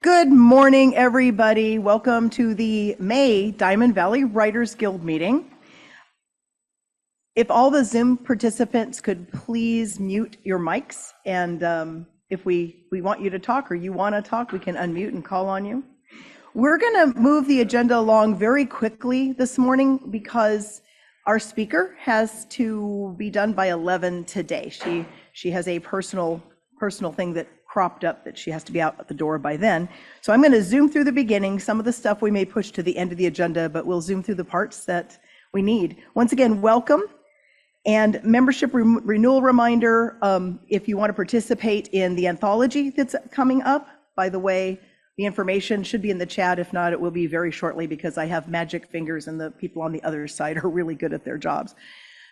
Good morning, everybody. Welcome to the May Diamond Valley Writers Guild meeting. If all the Zoom participants could please mute your mics, and if we want you to talk or you want to talk, we can unmute and call on you. We're going to move the agenda along very quickly this morning because our speaker has to be done by 11 today. She has a personal thing that cropped up that she has to be out at the door by then. So I'm going to zoom through the beginning. Some of the stuff we may push to the end of the agenda, but we'll zoom through the parts that we need. Once again, welcome. And membership renewal reminder, if you want to participate in the anthology that's coming up, by the way, the information should be in the chat. If not, it will be very shortly because I have magic fingers and the people on the other side are really good at their jobs.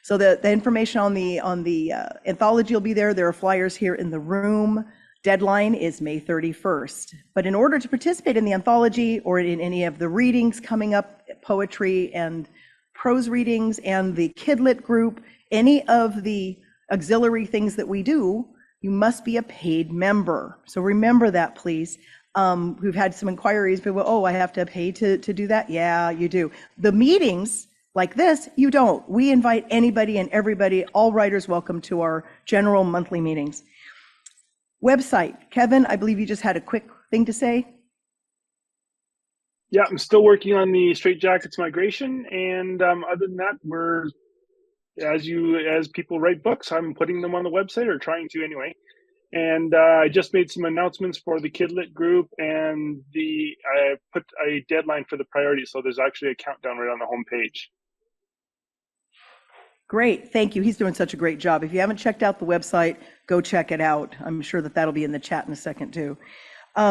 So the information on the anthology will be there. There are flyers here in the room. Deadline is May 31st. But in order to participate in the anthology or in any of the readings coming up, poetry and prose readings and the Kidlit group, any of the auxiliary things that we do, you must be a paid member. So remember that, please. We've had some inquiries, people, oh, I have to pay to do that? Yeah, you do. The meetings like this, you don't. We invite anybody and everybody, all writers welcome to our general monthly meetings. Website, Kevin, I believe you just had a quick thing to say. Yeah, I'm still working on the Straight Jackets migration, and other than that, we're as people write books, I'm putting them on the website or trying to anyway. And I just made some announcements for the Kidlit group, and I put a deadline for the priority, so there's actually a countdown right on the homepage. Great, thank you. He's doing such a great job. If you haven't checked out the website, go check it out. I'm sure that that'll be in the chat in a second too.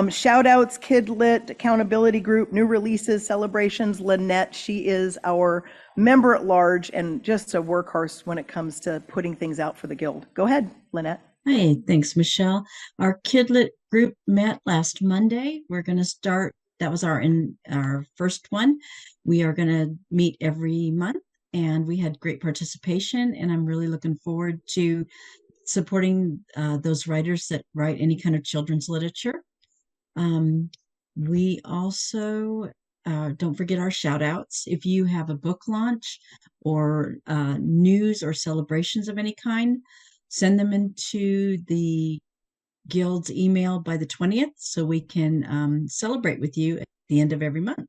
Shout outs, Kidlit, accountability group, new releases, celebrations. Lynette, she is our member at large and just a workhorse when it comes to putting things out for the Guild. Go ahead, Lynette. Hey, thanks, Michelle. Our Kidlit group met last Monday. We're going to start, that was our first one. We are going to meet every month, and we had great participation, and I'm really looking forward to supporting those writers that write any kind of children's literature. We also, don't forget our shout outs. If you have a book launch or news or celebrations of any kind, send them into the Guild's email by the 20th so we can celebrate with you at the end of every month.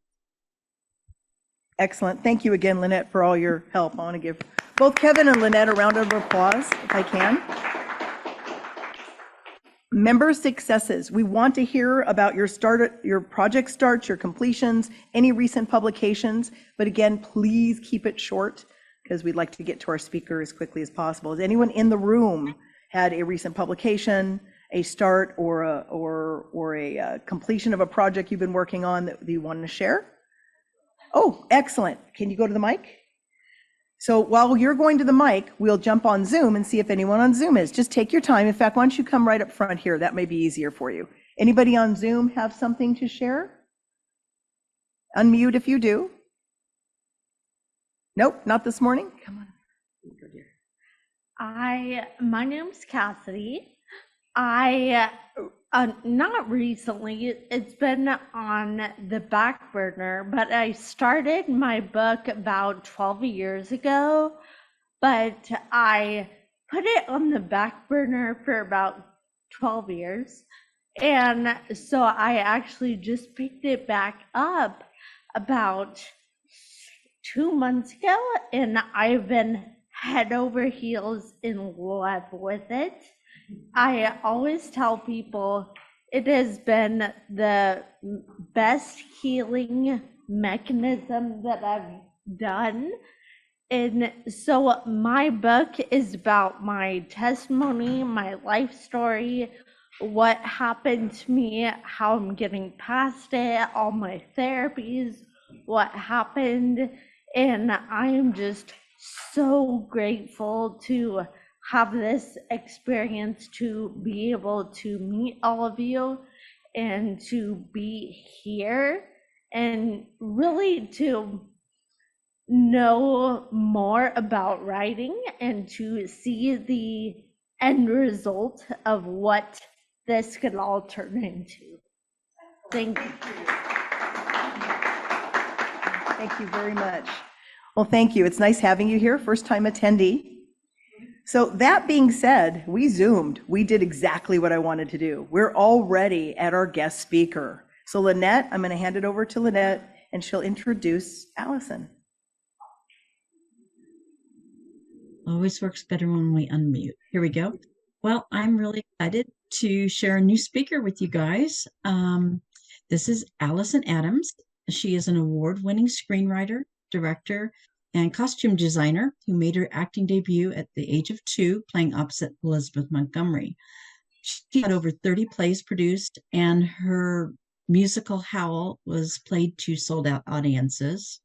Excellent. Thank you again, Lynette, for all your help. I want to give both Kevin and Lynette a round of applause, if I can. Member successes. We want to hear about your project starts, your completions, any recent publications. But again, please keep it short because we'd like to get to our speaker as quickly as possible. Has anyone in the room had a recent publication, a start, or a completion of a project you've been working on that you want to share? Oh, excellent. Can you go to the mic? So while you're going to the mic, we'll jump on Zoom and see if anyone on Zoom is. Just take your time. In fact, why don't you come right up front here? That may be easier for you. Anybody on Zoom have something to share? Unmute if you do. Nope, not this morning. Come on. My name's Cassidy. Not recently, it's been on the back burner, but I started my book about 12 years ago, but I put it on the back burner for about 12 years. And so I actually just picked it back up about 2 months ago, and I've been head over heels in love with it. I always tell people it has been the best healing mechanism that I've done. And so my book is about my testimony, my life story, what happened to me, how I'm getting past it, all my therapies, what happened. And I am just so grateful to have this experience, to be able to meet all of you and to be here and really to know more about writing and to see the end result of what this could all turn into. Thank you. Thank you very much. Well, thank you. It's nice having you here, first time attendee. So that being said, we Zoomed. We did exactly what I wanted to do. We're already at our guest speaker. So Lynette, I'm going to hand it over to Lynette, and she'll introduce Allyson. Always works better when we unmute. Here we go. Well, I'm really excited to share a new speaker with you guys. This is Allyson Adams. She is an award-winning screenwriter, director, and costume designer who made her acting debut at the age of 2, playing opposite Elizabeth Montgomery. She had over 30 plays produced, and her musical Howl was played to sold-out audiences.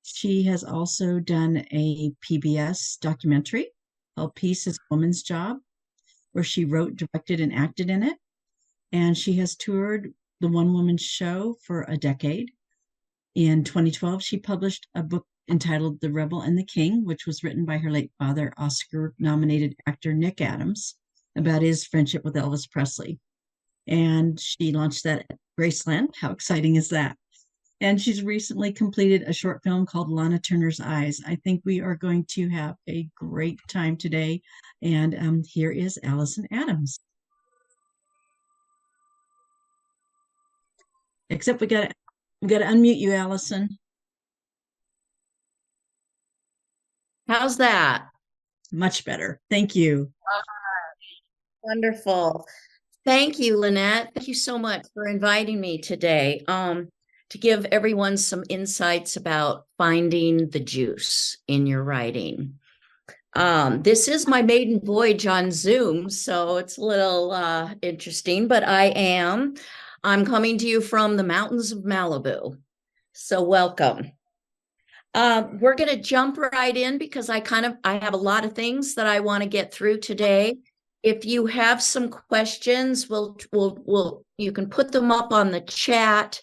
She has also done a PBS documentary called Peace is a Woman's Job, where she wrote, directed, and acted in it. And she has toured the one-woman show for a decade. In 2012, she published a book entitled The Rebel and the King, which was written by her late father, Oscar-nominated actor Nick Adams, about his friendship with Elvis Presley. And she launched that at Graceland. How exciting is that? And she's recently completed a short film called Lana Turner's Eyes. I think we are going to have a great time today. And here is Allyson Adams. Except we got to unmute you, Allyson. How's that? Much better. Thank you. Wonderful. Thank you, Lynette. Thank you so much for inviting me today to give everyone some insights about finding the juice in your writing. This is my maiden voyage on Zoom, so it's a little interesting, but I'm coming to you from the mountains of Malibu. So welcome. We're going to jump right in because I have a lot of things that I want to get through today. If you have some questions, you can put them up on the chat.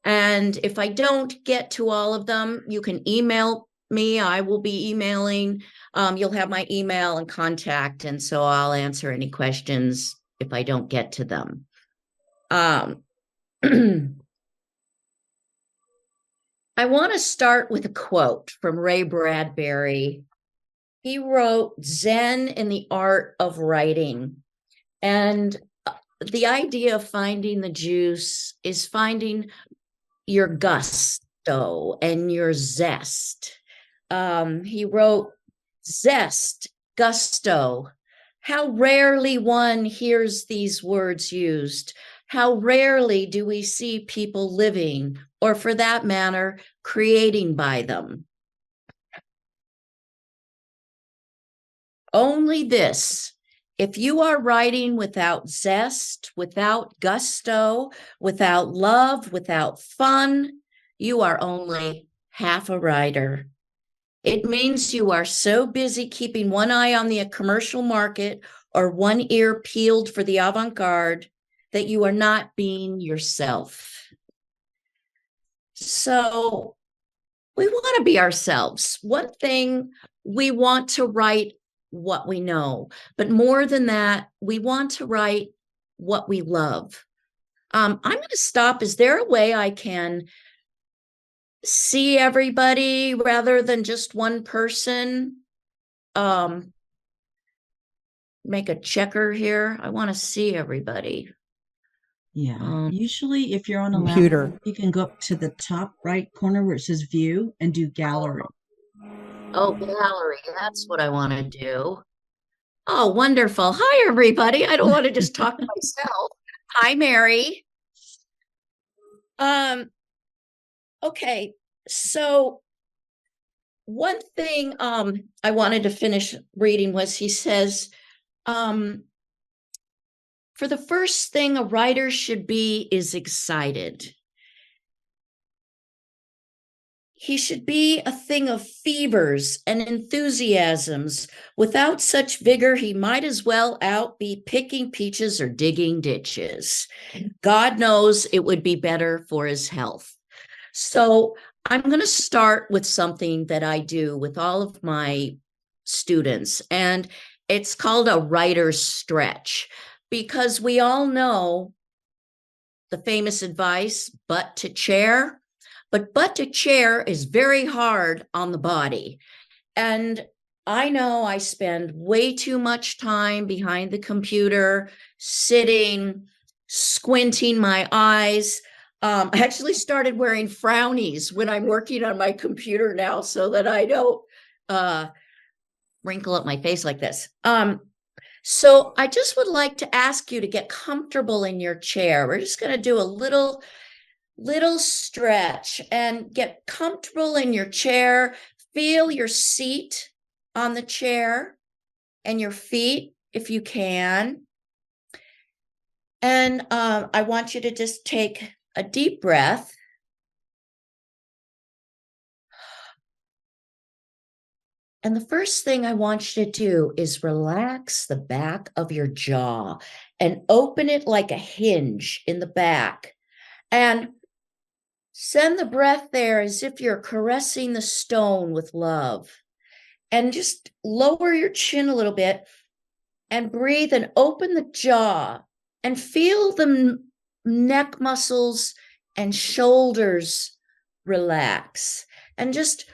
And if I don't get to all of them, you can email me. I will be emailing. You'll have my email and contact. And so I'll answer any questions if I don't get to them. I want to start with a quote from Ray Bradbury. He wrote Zen in the Art of Writing. And the idea of finding the juice is finding your gusto and your zest. He wrote, zest, gusto. How rarely one hears these words used. How rarely do we see people living, or for that matter, creating by them. Only this, if you are writing without zest, without gusto, without love, without fun, you are only half a writer. It means you are so busy keeping one eye on the commercial market or one ear peeled for the avant-garde that you are not being yourself. So we want to be ourselves. One thing, we want to write what we know, but more than that, we want to write what we love. I'm going to stop. Is there a way I can see everybody rather than just one person? Make a checker here. I want to see everybody. Yeah, usually if you're on a Computer. laptop, you can go up to the top right corner where it says view and do gallery. Oh, gallery. That's what I want to do. Oh, wonderful. Hi, everybody. I don't want to just talk to myself. Hi, Mary. Okay. So one thing I wanted to finish reading was he says, for the first thing a writer should be is excited. He should be a thing of fevers and enthusiasms. Without such vigor, he might as well out be picking peaches or digging ditches. God knows it would be better for his health. So I'm going to start with something that I do with all of my students, and it's called a writer's stretch, because we all know the famous advice, butt to chair. But butt to chair is very hard on the body. And I know I spend way too much time behind the computer, sitting, squinting my eyes. I actually started wearing frownies when I'm working on my computer now so that I don't wrinkle up my face like this. So I just would like to ask you to get comfortable in your chair. We're just going to do a little stretch and get comfortable in your chair. Feel your seat on the chair and your feet if you can. And I want you to just take a deep breath. And the first thing I want you to do is relax the back of your jaw and open it like a hinge in the back. And send the breath there as if you're caressing the stone with love. And just lower your chin a little bit and breathe and open the jaw and feel the neck muscles and shoulders relax. And just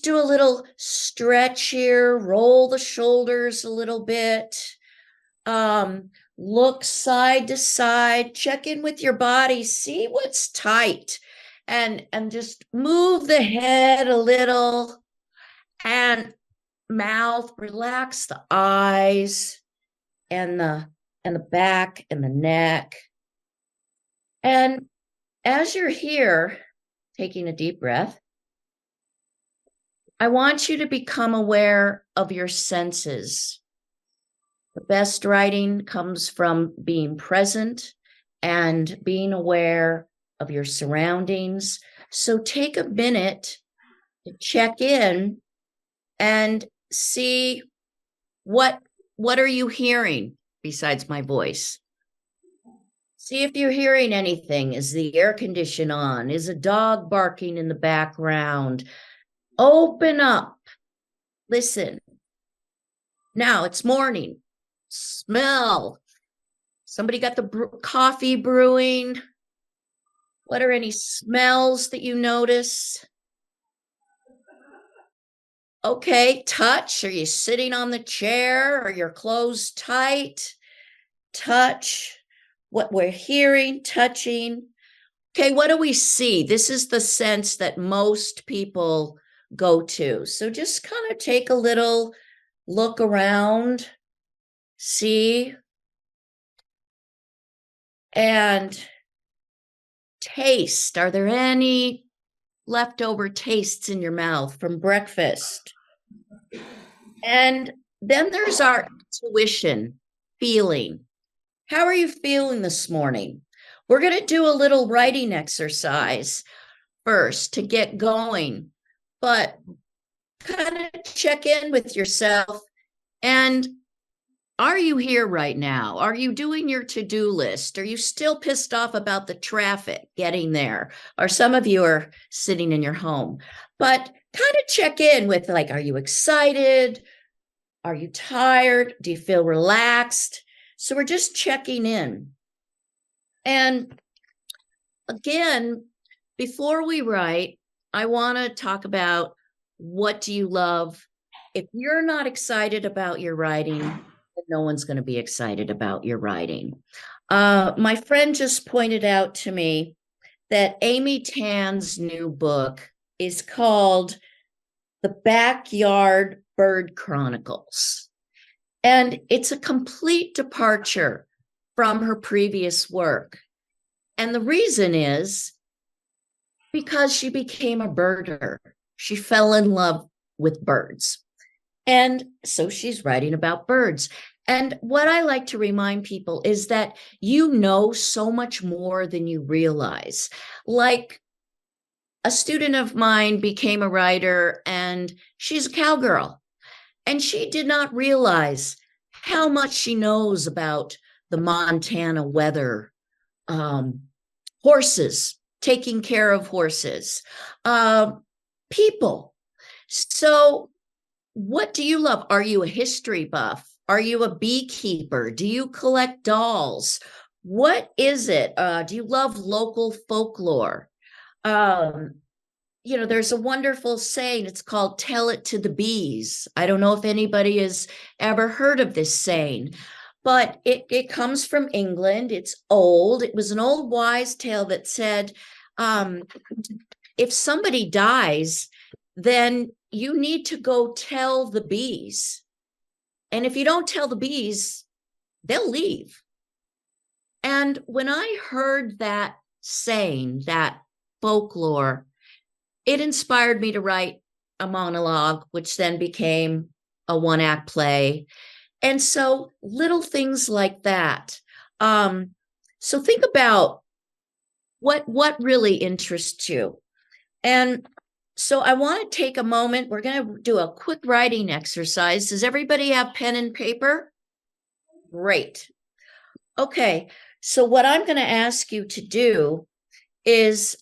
do a little stretch here, roll the shoulders a little bit. Look side to side, check in with your body, see what's tight, and just move the head a little, and mouth, relax the eyes and the back and the neck. And as you're here, taking a deep breath, I want you to become aware of your senses. The best writing comes from being present and being aware of your surroundings. So take a minute to check in and see what are you hearing besides my voice? See if you're hearing anything. Is the air condition on? Is a dog barking in the background? Open up. Listen. Now it's morning. Smell. Somebody got the coffee brewing. What are any smells that you notice? Okay, touch. Are you sitting on the chair? Are your clothes tight? Touch. What we're hearing, touching. Okay, what do we see? This is the sense that most people go to. So just kind of take a little look around, see, and taste. Are there any leftover tastes in your mouth from breakfast? And then there's our intuition, feeling. How are you feeling this morning? We're going to do a little writing exercise first to get going, but kind of check in with yourself. And are you here right now? Are you doing your to-do list? Are you still pissed off about the traffic getting there? Or some of you are sitting in your home, but kind of check in with, like, are you excited? Are you tired? Do you feel relaxed? So we're just checking in. And again, before we write, I want to talk about, what do you love? If you're not excited about your writing, then no one's going to be excited about your writing. My friend just pointed out to me that Amy Tan's new book is called The Backyard Bird Chronicles. And it's a complete departure from her previous work. And the reason is because she became a birder. She fell in love with birds. And so she's writing about birds. And what I like to remind people is that you know so much more than you realize. Like, a student of mine became a writer, and she's a cowgirl. And she did not realize how much she knows about the Montana weather, horses, taking care of horses, people. So what do you love? Are you a history buff? Are you a beekeeper? Do you collect dolls? What is it? Do you love local folklore? There's a wonderful saying. It's called "Tell it to the bees." I don't know if anybody has ever heard of this saying, but it comes from England. It's old. It was an old wise tale that said, if somebody dies, then you need to go tell the bees. And if you don't tell the bees, they'll leave. And when I heard that saying, that folklore, it inspired me to write a monologue, which then became a one-act play. And so little things like that. So think about what really interests you. And so I want to take a moment. We're going to do a quick writing exercise. Does everybody have pen and paper? Great. Okay. So what I'm going to ask you to do is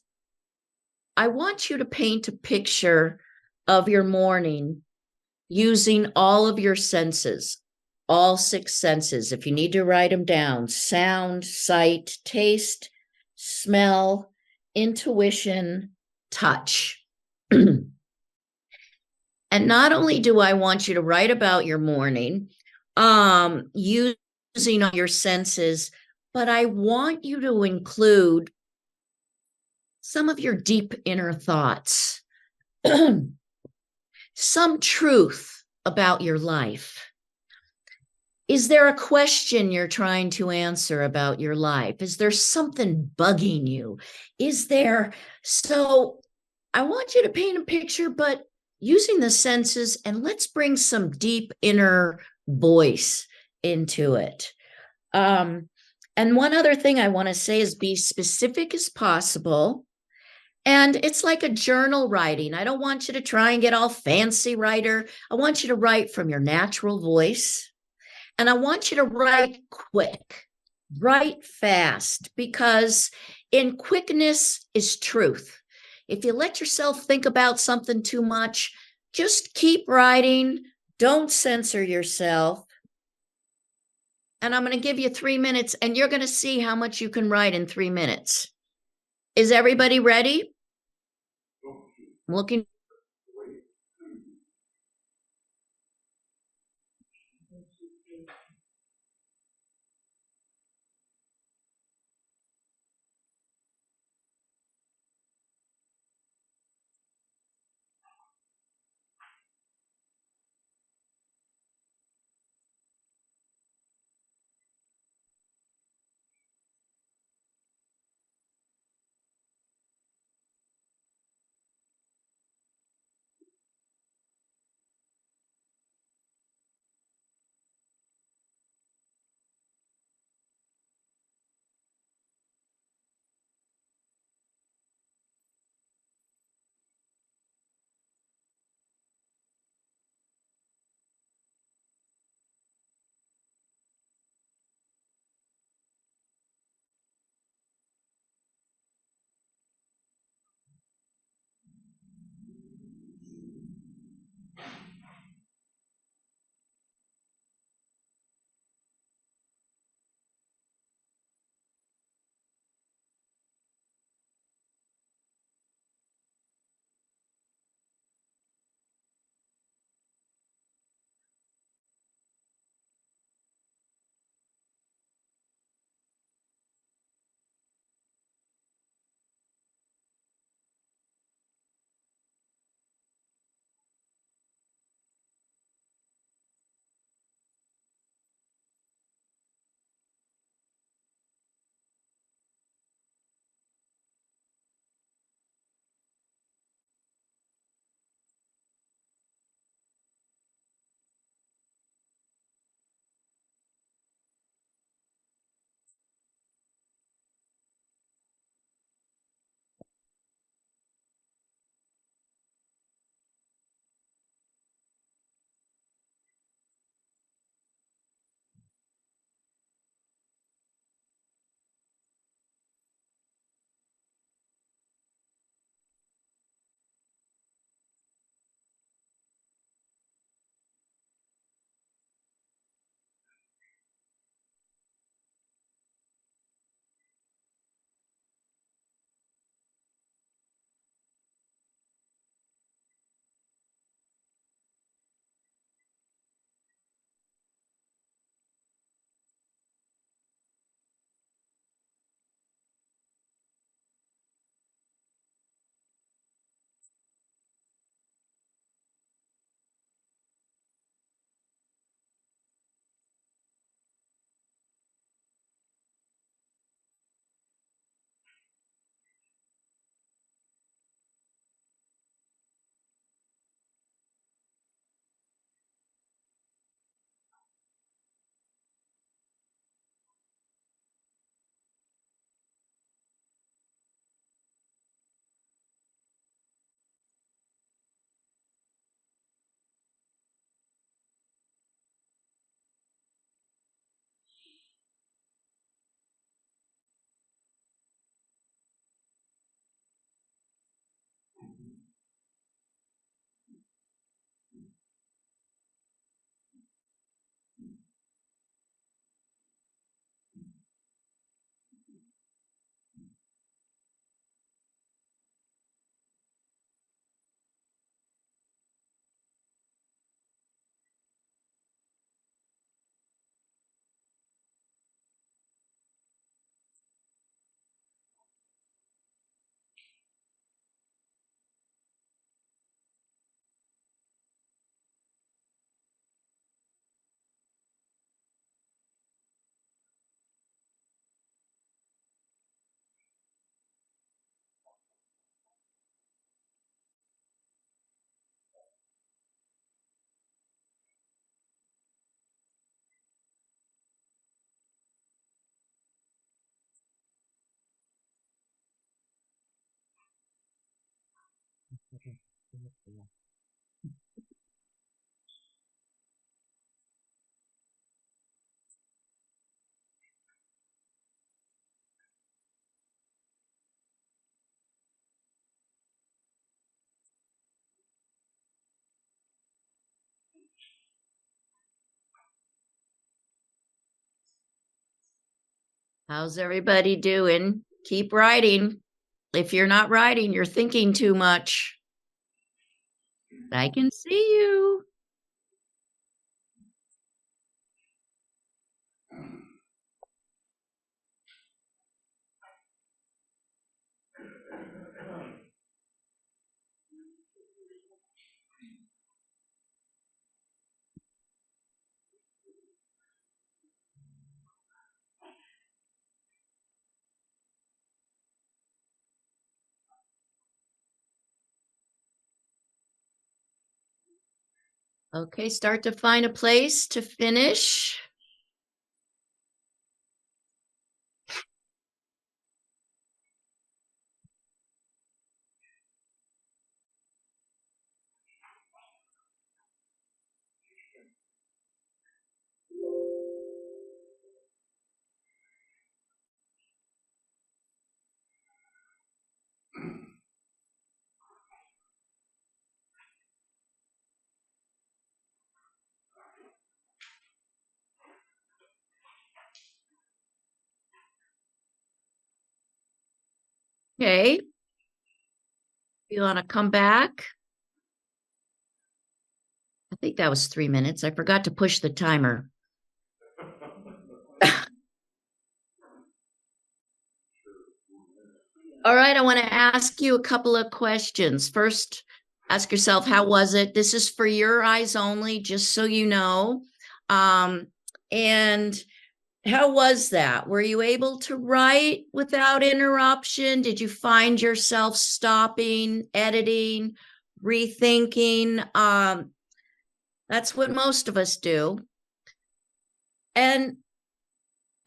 I want you to paint a picture of your morning using all of your senses, all 6 senses. If you need to write them down: sound, sight, taste, smell, intuition, touch. And not only do I want you to write about your morning, using all your senses, but I want you to include some of your deep inner thoughts, some truth about your life. Is there a question you're trying to answer about your life? Is there something bugging you? So I want you to paint a picture, but using the senses, and let's bring some deep inner voice into it. And one other thing I want to say is be specific as possible. And it's like a journal writing. I don't want you to try and get all fancy writer. I want you to write from your natural voice. And I want you to write quick, write fast, because in quickness is truth. If you let yourself think about something too much, just keep writing. Don't censor yourself. And I'm going to give you 3 minutes, and you're going to see how much you can write in 3 minutes. Is everybody ready? I'm looking. How's everybody doing? Keep writing. If you're not writing, you're thinking too much. I can see you. Okay, start to find a place to finish. Okay. You want to come back? I think that was 3 minutes. I forgot to push the timer. All right, I want to ask you a couple of questions. First, ask yourself, how was it? This is for your eyes only, just so you know. And how was that? Were you able to write without interruption? Did you find yourself stopping, editing, rethinking? That's what most of us do. And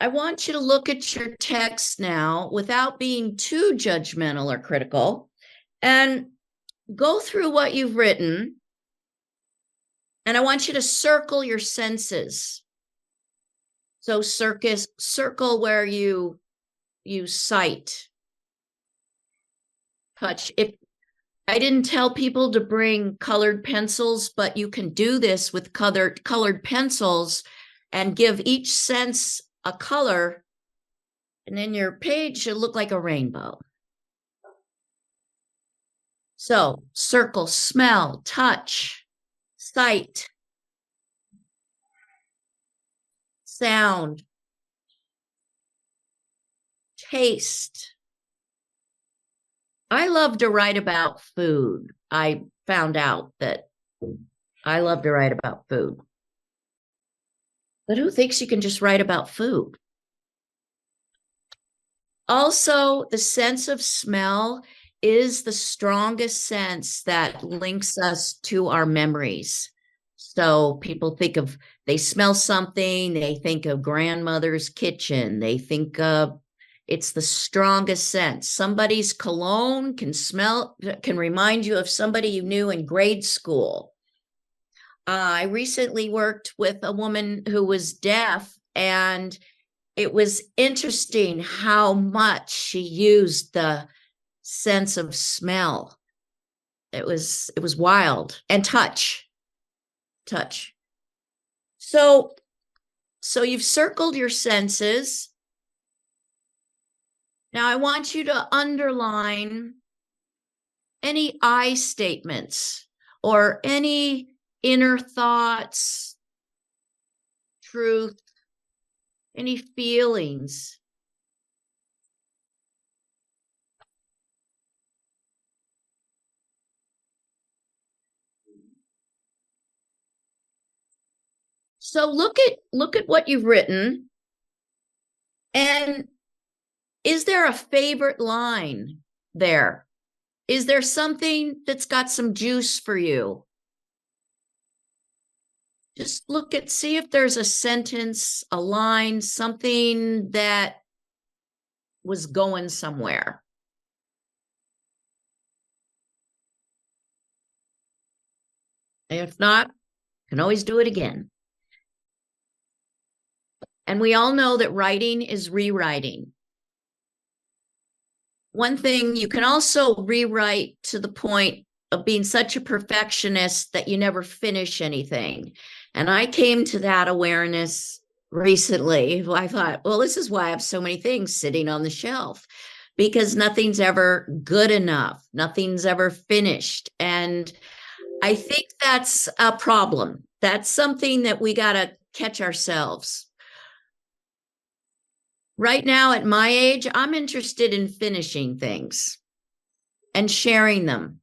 I want you to look at your text now without being too judgmental or critical and go through what you've written. And I want you to circle your senses. So circle where you sight, touch. If I didn't tell people to bring colored pencils, but you can do this with colored pencils and give each sense a color, and then your page should look like a rainbow. So circle, smell, touch, sight, sound, taste. I love to write about food. I found out that I love to write about food. But who thinks you can just write about food? Also, the sense of smell is the strongest sense that links us to our memories. So people they smell something, they think of grandmother's kitchen, they think of, it's the strongest sense. Somebody's cologne can remind you of somebody you knew in grade school. I recently worked with a woman who was deaf, and it was interesting how much she used the sense of smell. It was wild. And touch. So you've circled your senses. Now I want you to underline any I statements or any inner thoughts, truth, any feelings. So look at what you've written, and is there a favorite line there? Is there something that's got some juice for you? Just see if there's a sentence, a line, something that was going somewhere. If not, can always do it again. And we all know that writing is rewriting. One thing, you can also rewrite to the point of being such a perfectionist that you never finish anything. And I came to that awareness recently. I thought, well, this is why I have so many things sitting on the shelf, because nothing's ever good enough, nothing's ever finished. And I think that's a problem. That's something that we got to catch ourselves. Right now, at my age, I'm interested in finishing things and sharing them.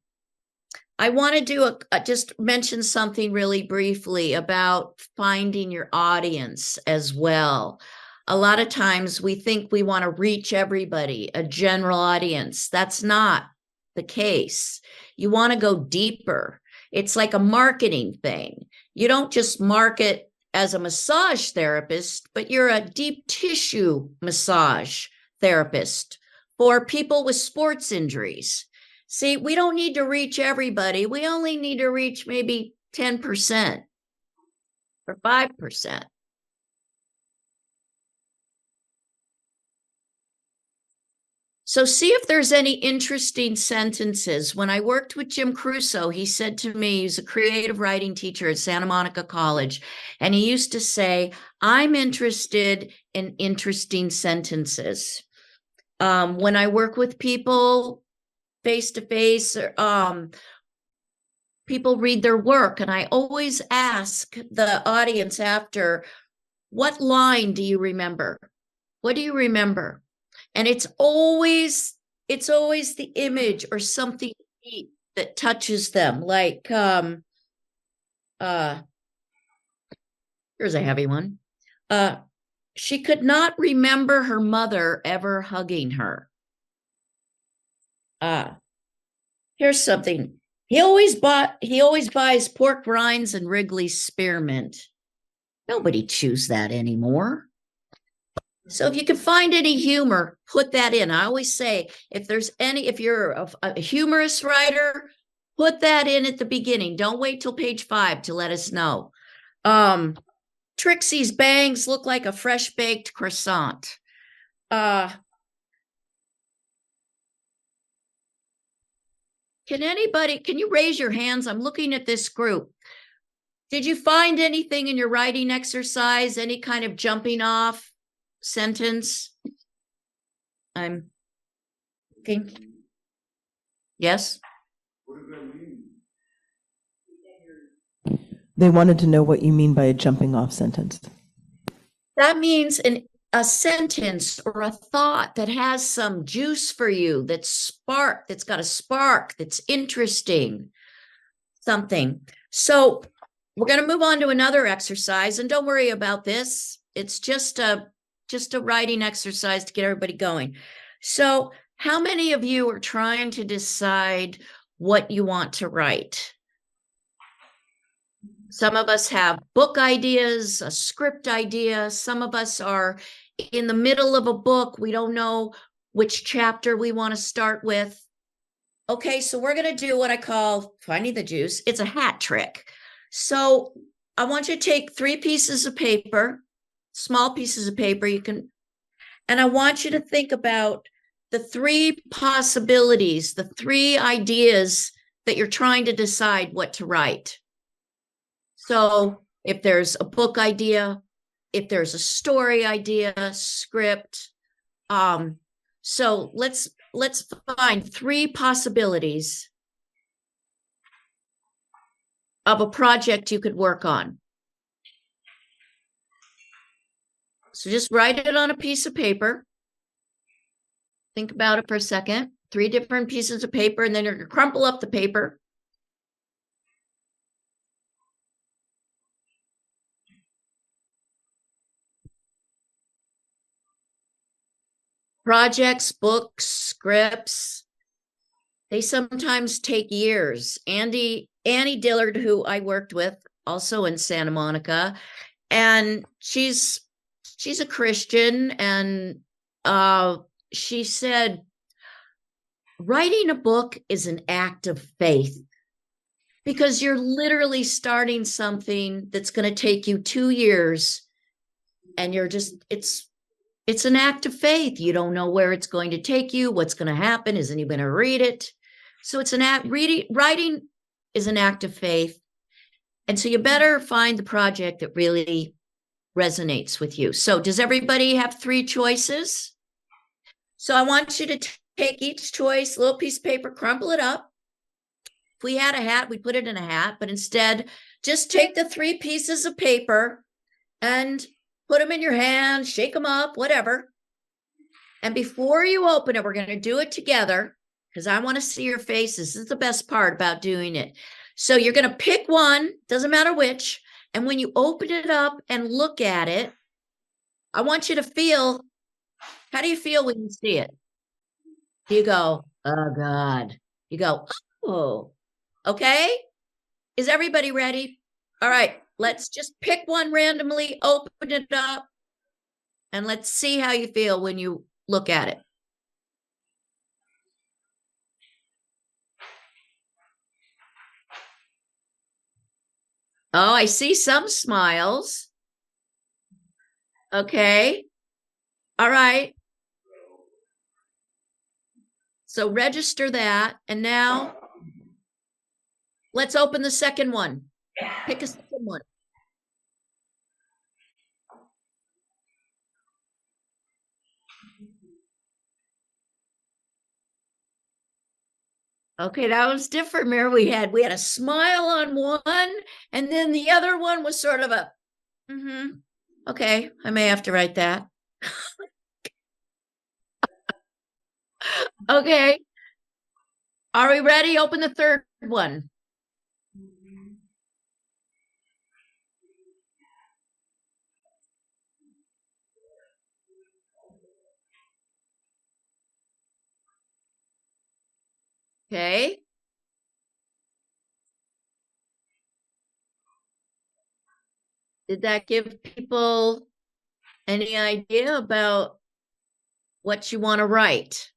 I want to do just mention something really briefly about finding your audience as well. A lot of times we think we want to reach everybody, a general audience. That's not the case. You want to go deeper. It's like a marketing thing. You don't just market as a massage therapist, but you're a deep tissue massage therapist for people with sports injuries. See, we don't need to reach everybody. We only need to reach maybe 10% or 5%. So see if there's any interesting sentences. When I worked with Jim Crusoe, he said to me, he's a creative writing teacher at Santa Monica College, and he used to say, I'm interested in interesting sentences. When I work with people face to face, people read their work, and I always ask the audience after, what line do you remember? What do you remember? And it's always the image or something neat that touches them. Like, here's a heavy one. She could not remember her mother ever hugging her. Here's something. He always buys pork rinds and Wrigley's spearmint. Nobody chews that anymore. So if you can find any humor, put that in. I always say, if you're a humorous writer, put that in at the beginning. Don't wait till page 5 to let us know. Trixie's bangs look like a fresh baked croissant. Can you raise your hands? I'm looking at this group. Did you find anything in your writing exercise, any kind of jumping off sentence? I'm thinking. Yes? What does that mean? They wanted to know what you mean by a jumping off sentence. That means a sentence or a thought that has some juice for you, that's got a spark, that's interesting, something. So we're going to move on to another exercise, and don't worry about this. It's just a writing exercise to get everybody going. So how many of you are trying to decide what you want to write? Some of us have book ideas, a script idea. Some of us are in the middle of a book. We don't know which chapter we want to start with. Okay, so we're going to do what I call finding the juice. It's a hat trick. So I want you to take 3 pieces of paper, small pieces of paper. And I want you to think about the 3 possibilities, the 3 ideas that you're trying to decide what to write. So if there's a book idea, if there's a story idea, script, so let's find 3 possibilities of a project you could work on. So just write it on a piece of paper. Think about it for a second. 3 different pieces of paper, and then you're going to crumple up the paper. Projects, books, scripts, they sometimes take years. Annie Dillard, who I worked with also in Santa Monica, and she's a Christian, and she said, writing a book is an act of faith. because you're literally starting something that's going to take you 2 years, and you're just, it's an act of faith. You don't know where it's going to take you, what's going to happen, is anyone going to read it? So it's an act, writing is an act of faith. And so you better find the project that really resonates with you. So does everybody have 3 choices? So I want you to take each choice, little piece of paper, crumple it up. If we had a hat, we'd put it in a hat, but instead just take the 3 pieces of paper and put them in your hand, shake them up, whatever. And before you open it, we're going to do it together because I want to see your faces. This is the best part about doing it. So you're going to pick one, doesn't matter which. And when you open it up and look at it, I want you to feel, how do you feel when you see it? Do you go, oh God? You go, oh, okay. Is everybody ready? All right, let's just pick one randomly, open it up, and let's see how you feel when you look at it. Oh, I see some smiles. Okay. All right. So register that. And now let's open the second one. Pick a second one. Okay, that was different, Mary. We had a smile on one, and then the other one was sort of a, okay, I may have to write that. Okay. Are we ready? Open the third one. Okay. Did that give people any idea about what you want to write?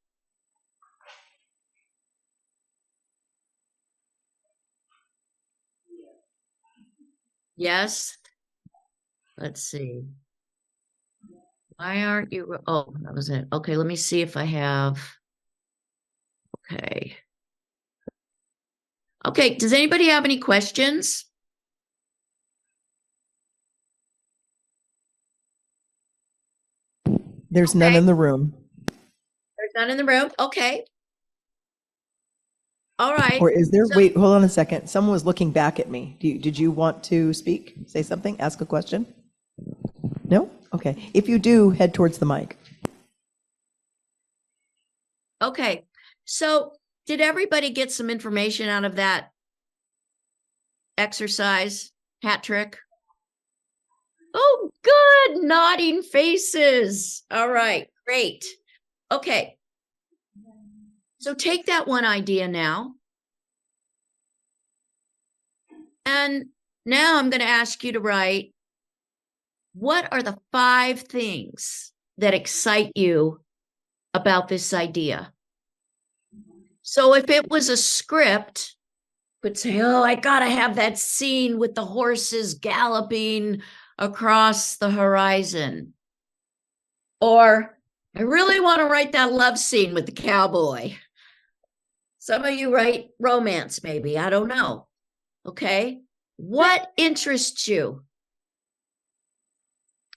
Yes. Let's see. Why aren't you? Oh, that was it. Okay, let me see if I have. Okay. Okay, does anybody have any questions? There's none in the room. There's none in the room. Okay. All right. Or is there? So- Wait, hold on a second. Someone was looking back at me. Did you want to speak, say something, ask a question? No? Okay. If you do, head towards the mic. Okay. So did everybody get some information out of that exercise, hat trick? Oh, good. Nodding faces. All right. Great. Okay. So take that one idea now. And now I'm going to ask you to write, what are the 5 things that excite you about this idea? So if it was a script, would say, oh, I got to have that scene with the horses galloping across the horizon. Or I really want to write that love scene with the cowboy. Some of you write romance, maybe. I don't know. Okay. What interests you?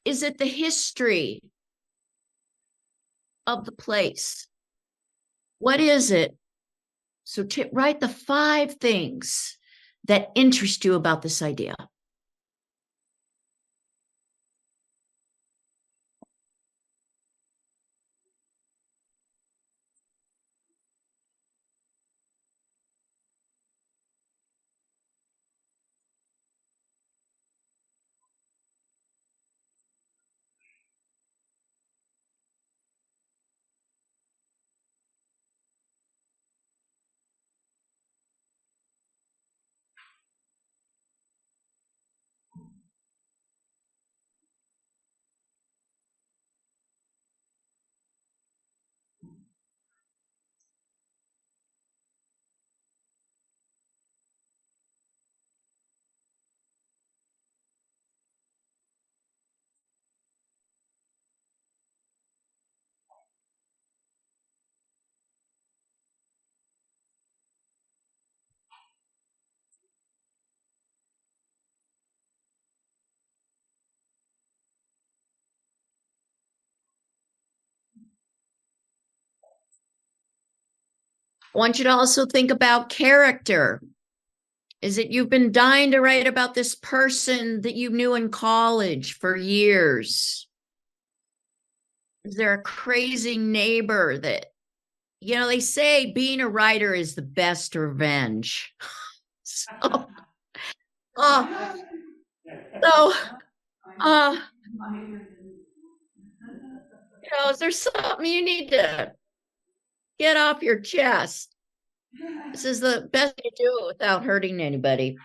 Is it the history of the place? What is it? So write the 5 things that interest you about this idea. I want you to also think about character. Is it you've been dying to write about this person that you knew in college for years? Is there a crazy neighbor that, they say being a writer is the best revenge. So, uh, so, is there something you need to get off your chest? This is the best way to do it without hurting anybody.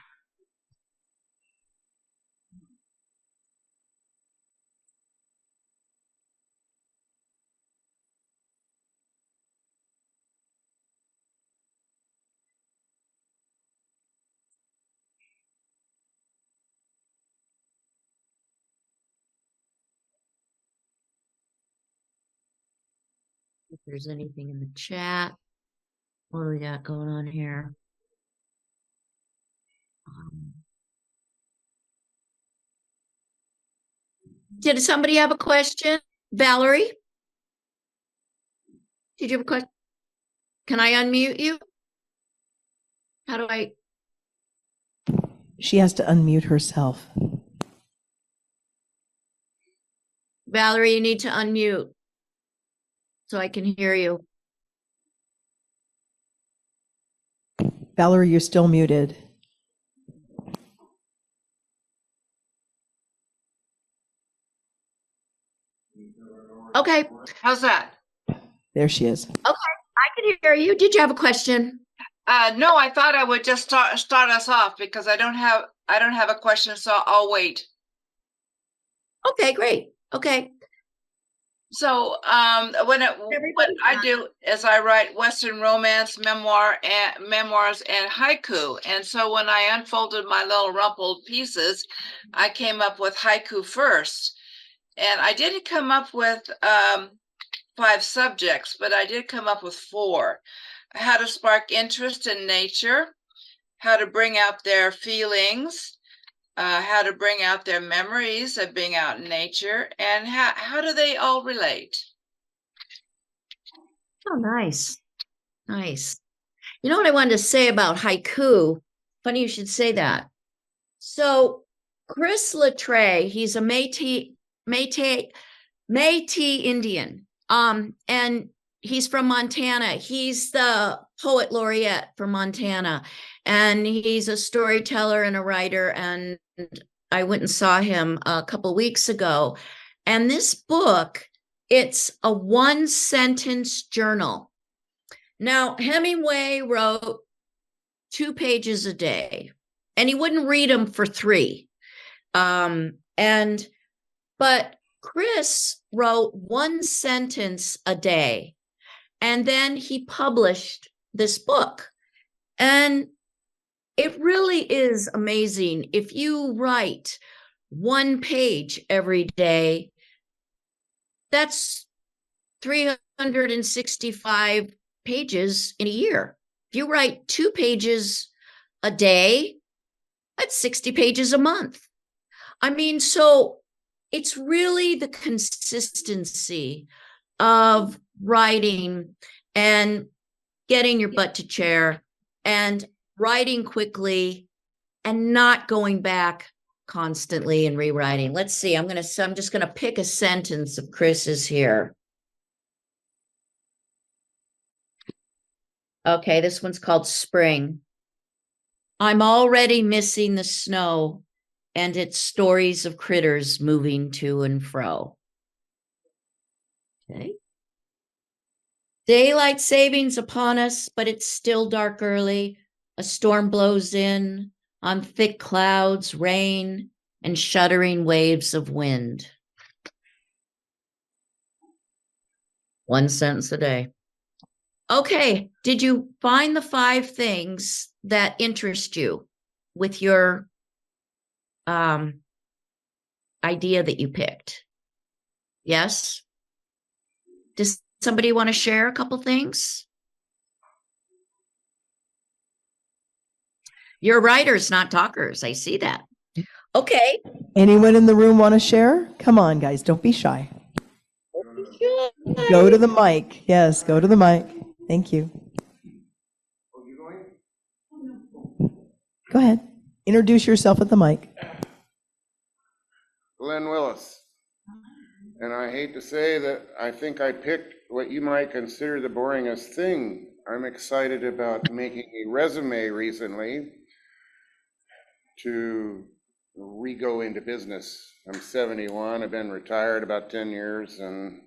If there's anything in the chat, what do we got going on here? Did somebody have a question? Valerie? Did you have a question? Can I unmute you? How do I? She has to unmute herself. Valerie, you need to unmute so I can hear you. Valerie, you're still muted. Okay. How's that? There she is. Okay, I can hear you. Did you have a question? No, I thought I would just start us off because I don't have a question, so I'll wait. Okay, great. Okay. So what I do is I write Western romance, memoirs, and haiku. And so when I unfolded my little rumpled pieces, I came up with haiku first. And I didn't come up with 5 subjects, but I did come up with 4. How to spark interest in nature, how to bring out their feelings, how to bring out their memories of being out in nature, and how do they all relate? Oh, nice. Nice. You know what I wanted to say about haiku? Funny you should say that. So Chris Lattre, he's a Métis Indian. And he's from Montana. He's the poet laureate for Montana. And he's a storyteller and a writer. And I went and saw him a couple weeks ago. And this book, it's a 1-sentence journal. Now, Hemingway wrote 2 pages a day, and he wouldn't read them for 3. But Chris wrote 1 sentence a day, and then he published this book. And it really is amazing. If you write 1 page every day, that's 365 pages in a year. If you write 2 pages a day, that's 60 pages a month. I mean, so it's really the consistency of writing and getting your butt to chair and writing quickly and not going back constantly and rewriting. Let's see. I'm just going to pick a sentence of Chris's here. Okay, this one's called Spring. I'm already missing the snow and its stories of critters moving to and fro. Okay. Daylight savings upon us, but it's still dark early. A storm blows in on thick clouds, rain, and shuddering waves of wind. 1 sentence a day. Okay, did you find the 5 things that interest you with your idea that you picked? Yes? Does somebody want to share a couple things? You're writers, not talkers. I see that. Okay. Anyone in the room want to share? Come on, guys, don't be shy. Go to the mic. Yes, go to the mic. Thank you. Go ahead. Introduce yourself at the mic. Glenn Willis. And I hate to say that I think I picked what you might consider the boringest thing. I'm excited about making a resume recently to re-go into business. I'm 71, I've been retired about 10 years and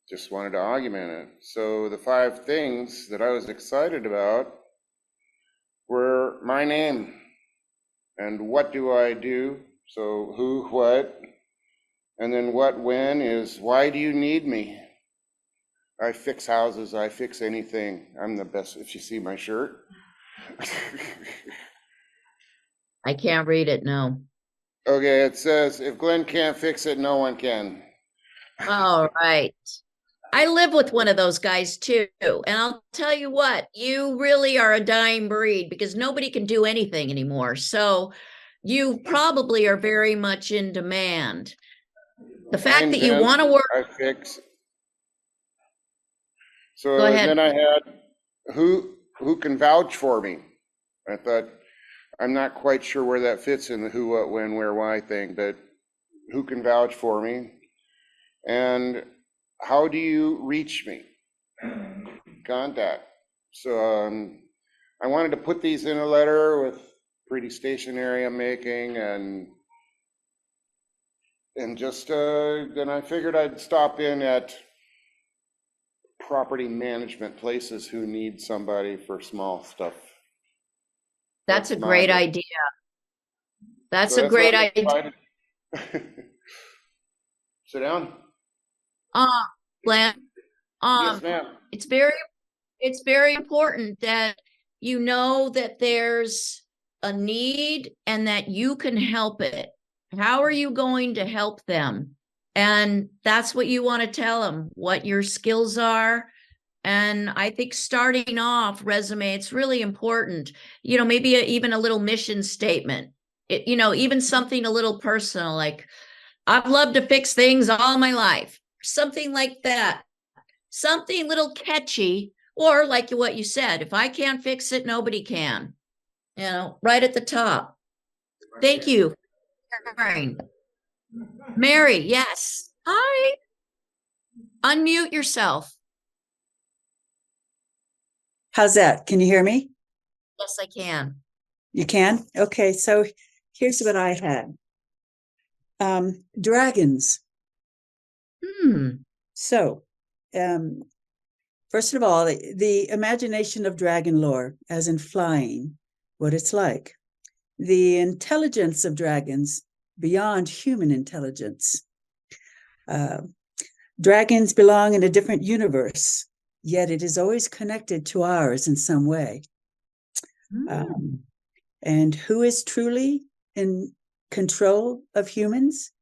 just wanted to augment it. So the 5 things that I was excited about were my name and what do I do. So who, what, and then what, when is why do you need me? I fix houses, I fix anything. I'm the best. If you see my shirt. I can't read it, no. Okay, it says, if Glenn can't fix it, no one can. All right. I live with one of those guys too. And I'll tell you what, you really are a dying breed because nobody can do anything anymore. So you probably are very much in demand. The fact that you want to work. I fix. Go So ahead. then I had, who can vouch for me? I thought, I'm not quite sure where that fits in the who, what, when, where, why thing, but who can vouch for me? And how do you reach me? Contact. So I wanted to put these in a letter with pretty stationery I'm making and just then I figured I'd stop in at property management places who need somebody for small stuff. That's a great idea. That's a what great I'm idea. Sit down. Glenn, Yes, ma'am. it's very important that you know that there's a need and that you can help it. How are you going to help them? And that's what you want to tell them, what your skills are. And I think starting off resume, it's really important, maybe even a little mission statement, even something a little personal, like I've loved to fix things all my life, something like that, something little catchy, or like what you said, if I can't fix it, nobody can, right at the top. Thank you. Mary, yes. Hi. Unmute yourself. How's that? Can you hear me? Yes, I can. You can? Okay, so here's what I had. Dragons. So, first of all, the imagination of dragon lore, as in flying, what it's like. The intelligence of dragons beyond human intelligence. Dragons belong in a different universe, yet it is always connected to ours in some way. And who is truly in control of humans?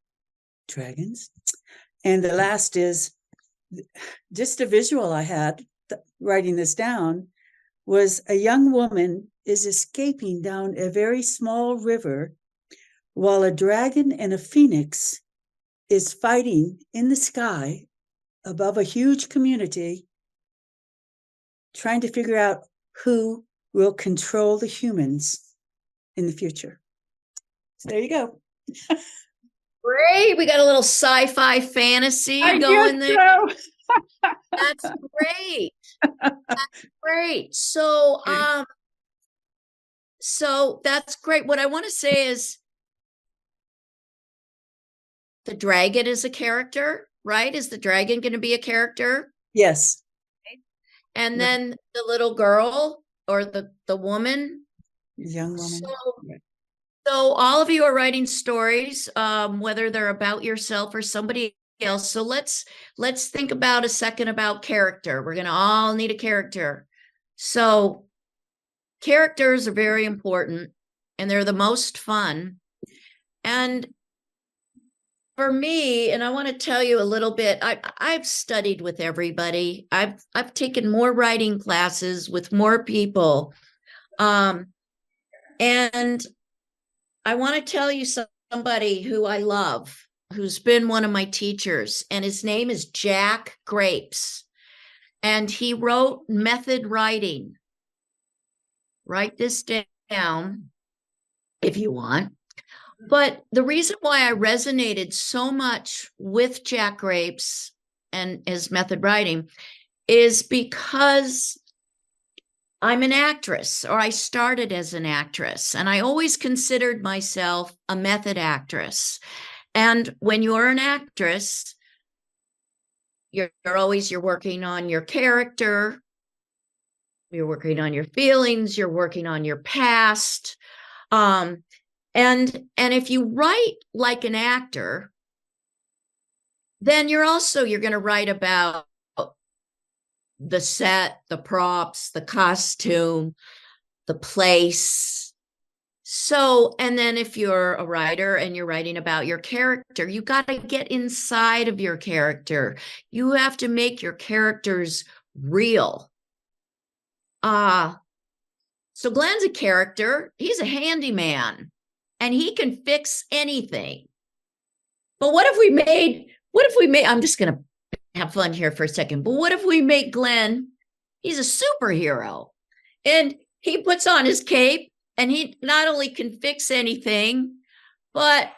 Dragons. And the last is just a visual I had writing this down was a young woman is escaping down a very small river while a dragon and a phoenix is fighting in the sky above a huge community, trying to figure out who will control the humans in the future. So there you go. Great. We got a little sci-fi fantasy going there. That's great. That's great. So that's great. What I want to say is the dragon is a character, right? Is the dragon going to be a character? Yes. And then the little girl or the woman. Young woman. So all of you are writing stories, whether they're about yourself or somebody else. So let's think about a second about character. We're going to all need a character. So characters are very important and they're the most fun. And for me, and I want to tell you a little bit, I've studied with everybody. I've taken more writing classes with more people. And I want to tell you somebody who I love, who's been one of my teachers, and his name is Jack Grapes. And he wrote Method Writing. Write this down if you want. But the reason why I resonated so much with Jack Grapes and his method writing is because I'm an actress, or I started as an actress, and I always considered myself a method actress. And when you're an actress, you're working on your character, you're working on your feelings, you're working on your past. And if you write like an actor, then you're going to write about the set, the props, the costume, the place. So, and then if you're a writer and you're writing about your character, you got to get inside of your character. You have to make your characters real. So Glenn's a character. He's a handyman and he can fix anything. But what if we made, I'm just going to have fun here for a second, but what if we make Glenn, he's a superhero and he puts on his cape and he not only can fix anything, but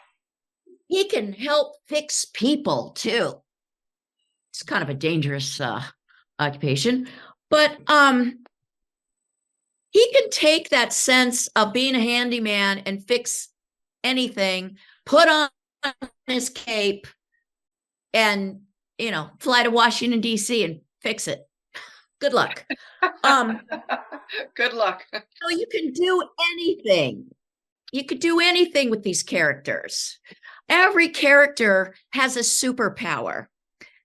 he can help fix people too. It's kind of a dangerous occupation, but he can take that sense of being a handyman and fix anything, put on his cape and, fly to Washington, D.C. and fix it. Good luck. Good luck. So you can do anything. You could do anything with these characters. Every character has a superpower.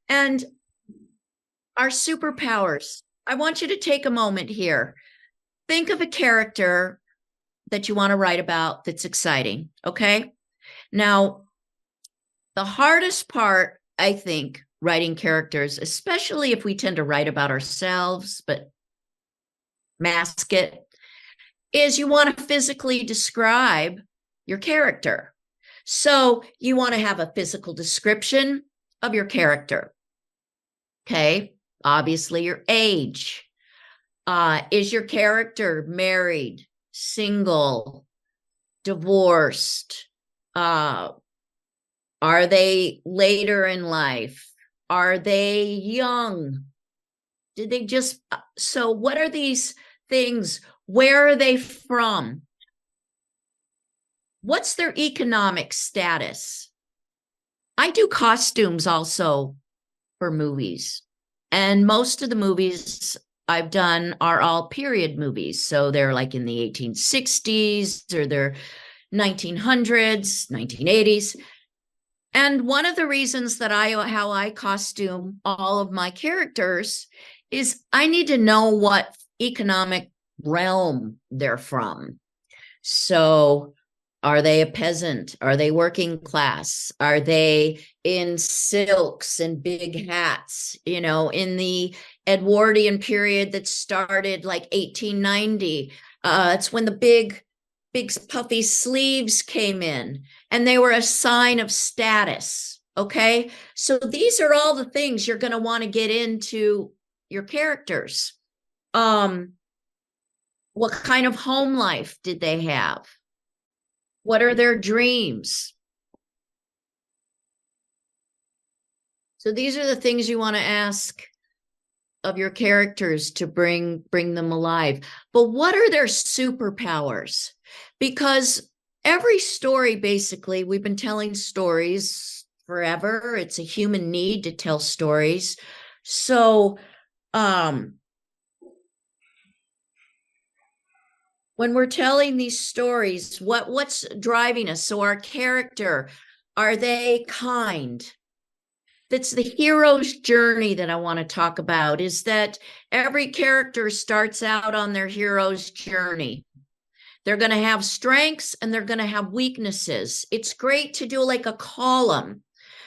And our superpowers, I want you to take a moment here. Think of a character that you want to write about that's exciting, okay? Now, the hardest part, I think, writing characters, especially if we tend to write about ourselves, but mask it, is you want to physically describe your character. So you want to have a physical description of your character. Okay, obviously your age. Is your character married, single, divorced? Are they later in life? Are they young? Did they just, so what are these things? Where are they from? What's their economic status? I do costumes also for movies. And most of the movies I've done are all period movies. So they're like in the 1860s or they're 1900s, 1980s. And one of the reasons that how I costume all of my characters is I need to know what economic realm they're from. So are they a peasant? Are they working class? Are they in silks and big hats? In the Edwardian period that started like 1890, it's when the big puffy sleeves came in and they were a sign of status. Okay. So these are all the things you're going to want to get into your characters. What kind of home life did they have? What are their dreams? So these are the things you want to ask of your characters to bring them alive. But what are their superpowers? Because every story, basically, we've been telling stories forever. It's a human need to tell stories. So when we're telling these stories, what's driving us? So our character, are they kind? That's the hero's journey that I want to talk about, is that every character starts out on their hero's journey. They're going to have strengths and they're going to have weaknesses. It's great to do like a column.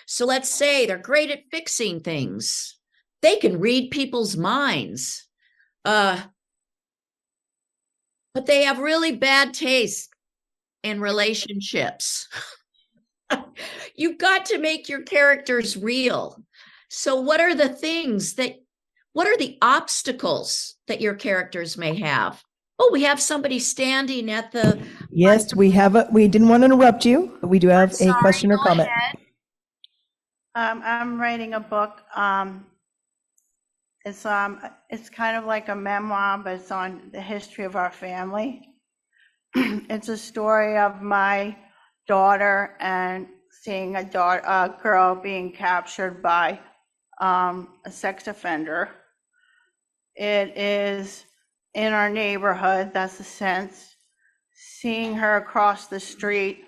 So let's say they're great at fixing things. They can read people's minds. But they have really bad taste in relationships. You've got to make your characters real. So what are the obstacles that your characters may have? Oh, we have somebody standing at the. Yes, we didn't want to interrupt you, but we do have a question or Go comment. ahead. I'm writing a book. It's kind of like a memoir, but it's on the history of our family. It's a story of my daughter and seeing a girl being captured by a sex offender. It is in our neighborhood, that's the sense. Seeing her across the street,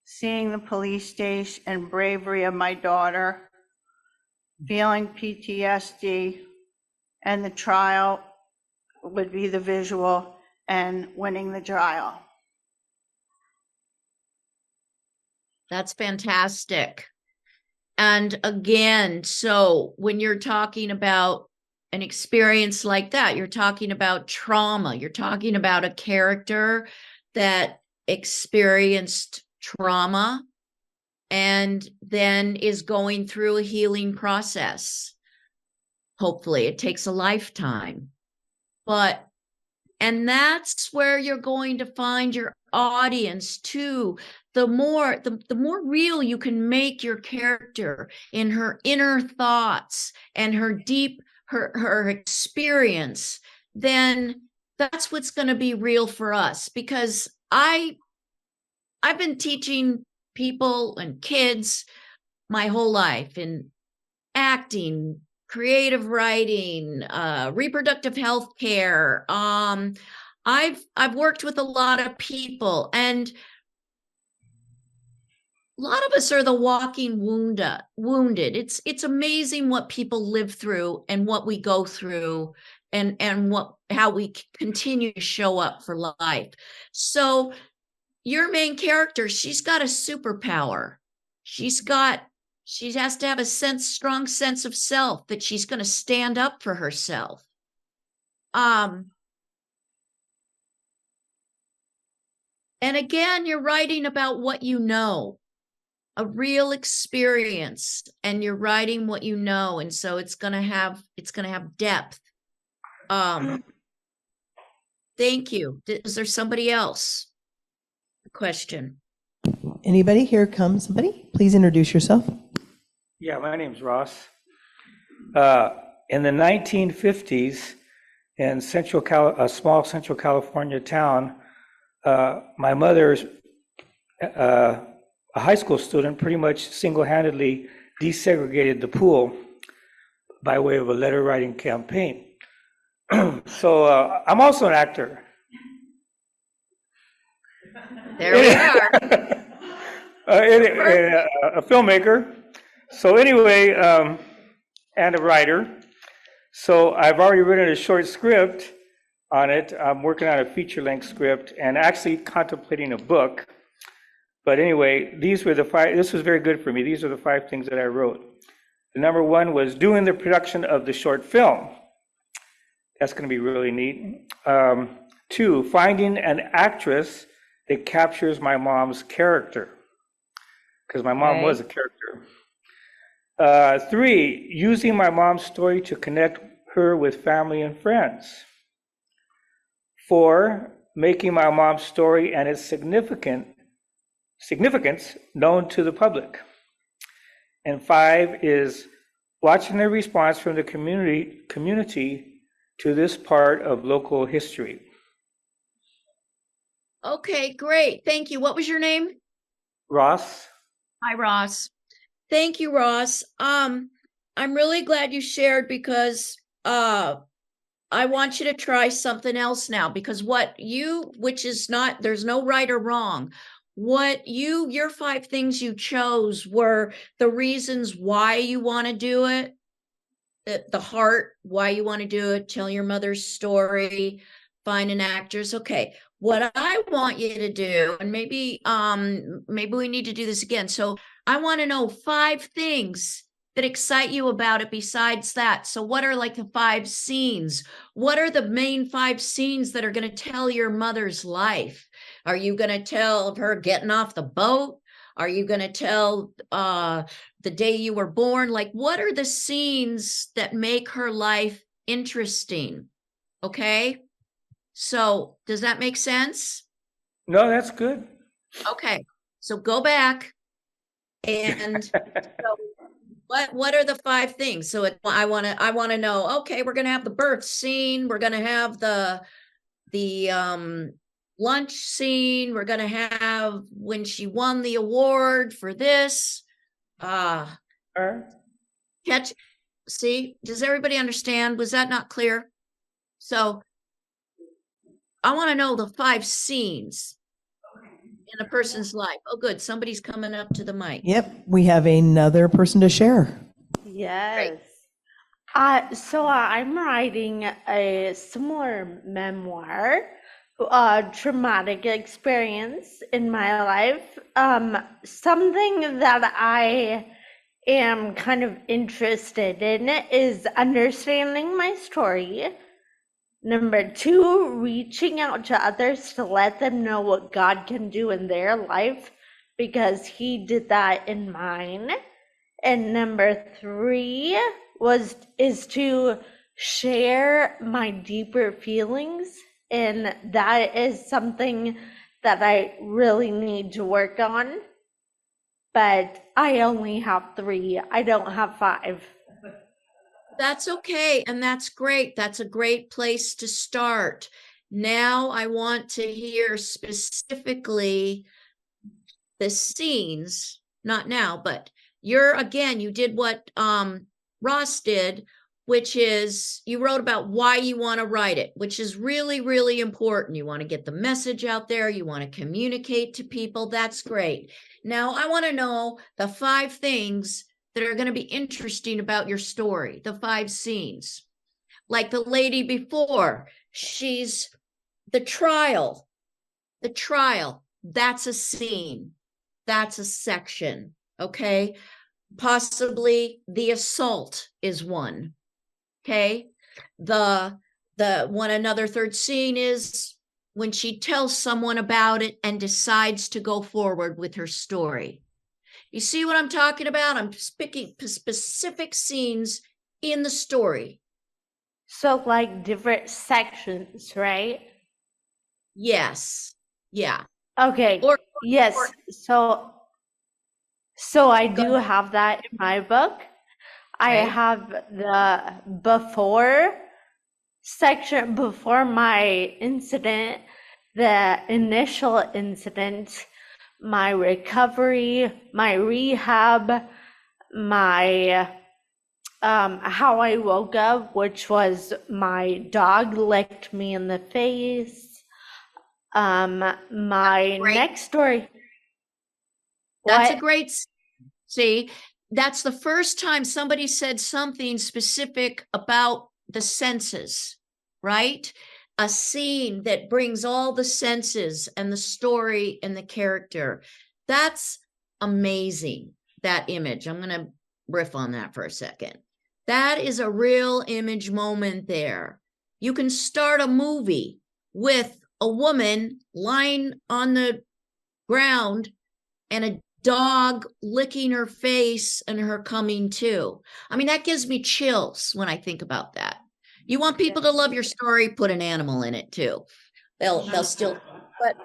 seeing the police station and bravery of my daughter, feeling PTSD, and the trial would be the visual and winning the trial. That's fantastic. And again, so when you're talking about an experience like that, you're talking about trauma, you're talking about a character that experienced trauma and then is going through a healing process. Hopefully, it takes a lifetime. And that's where you're going to find your audience too. The more real you can make your character in her inner thoughts and her experience, then that's what's going to be real for us. Because I've been teaching people and kids my whole life in acting, creative writing, reproductive health care. I've worked with a lot of people, and a lot of us are the walking wounded. It's amazing what people live through and what we go through, and how we continue to show up for life. So your main character, she's got a superpower. She has to have a strong sense of self, that she's going to stand up for herself. And again, you're writing about what you know, a real experience, and you're writing what you know. And so it's going to have depth. Thank you. Is there somebody else? A question? Anybody? Here comes somebody. Please introduce yourself. Yeah, my name's Ross. In the 1950s, in a small Central California town, my mother's a high school student pretty much single-handedly desegregated the pool by way of a letter writing campaign. So I'm also an actor. There we are. A filmmaker. So anyway, and a writer. So I've already written a short script on it. I'm working on a feature-length script and actually contemplating a book. But anyway, this was very good for me. These are the 5 things that I wrote. The number 1 was doing the production of the short film. That's going to be really neat. 2, finding an actress that captures my mom's character, because my mom was a character. 3, using my mom's story to connect her with family and friends. 4, making my mom's story and its significance known to the public. And 5 is watching the response from the community to this part of local history. Okay, great. Thank you. What was your name? Ross. Hi, Ross. Thank you, Ross. I'm really glad you shared, because I want you to try something else now, because there's no right or wrong. Your 5 things you chose were the reasons why you want to do it, the heart, why you want to do it, tell your mother's story, find an actress. Okay. What I want you to do, and maybe we need to do this again. So I want to know 5 things that excite you about it besides that. So what are like the 5 scenes? What are the main 5 scenes that are going to tell your mother's life? Are you going to tell of her getting off the boat? Are you going to tell the day you were born? Like, what are the scenes that make her life interesting? Okay. So does that make sense? No, that's good. Okay, so go back and so what are the 5 things? So I want to know, okay, we're going to have the birth scene, we're going to have the lunch scene, we're going to have when she won the award for this. See, does everybody understand? Was that not clear? So I want to know the 5 scenes in a person's life. Oh, good. Somebody's coming up to the mic. Yep, we have another person to share. Yes. So I'm writing a similar memoir, traumatic experience in my life. Something that I am kind of interested in is understanding my story. Number 2, reaching out to others to let them know what God can do in their life, because He did that in mine. And number 3 is to share my deeper feelings, and that is something that I really need to work on. But I only have 3. I don't have 5. That's okay, and that's great. That's a great place to start. Now I want to hear specifically the scenes, not now, but you did what Ross did, which is you wrote about why you want to write it, which is really, really important. You want to get the message out there. You want to communicate to people. That's great. Now I want to know the 5 things that are going to be interesting about your story, the 5 scenes. Like the lady before, she's the trial, that's a scene. That's a section, okay? Possibly the assault is one, okay? Another 3rd scene is when she tells someone about it and decides to go forward with her story. You see what I'm talking about? I'm picking specific scenes in the story. So like different sections, right? Yes. Yeah. Okay. Yes. So I do have that in my book. I have the before section, before my incident, the initial incident, my recovery, my rehab, my how I woke up, which was my dog licked me in the face. My next story. That's a great, see, that's the first time somebody said something specific about the senses, right? A scene that brings all the senses and the story and the character. That's amazing, that image. I'm going to riff on that for a second. That is a real image moment there. You can start a movie with a woman lying on the ground and a dog licking her face and her coming to. I mean, that gives me chills when I think about that. You want people to love your story, put an animal in it too. They'll still, but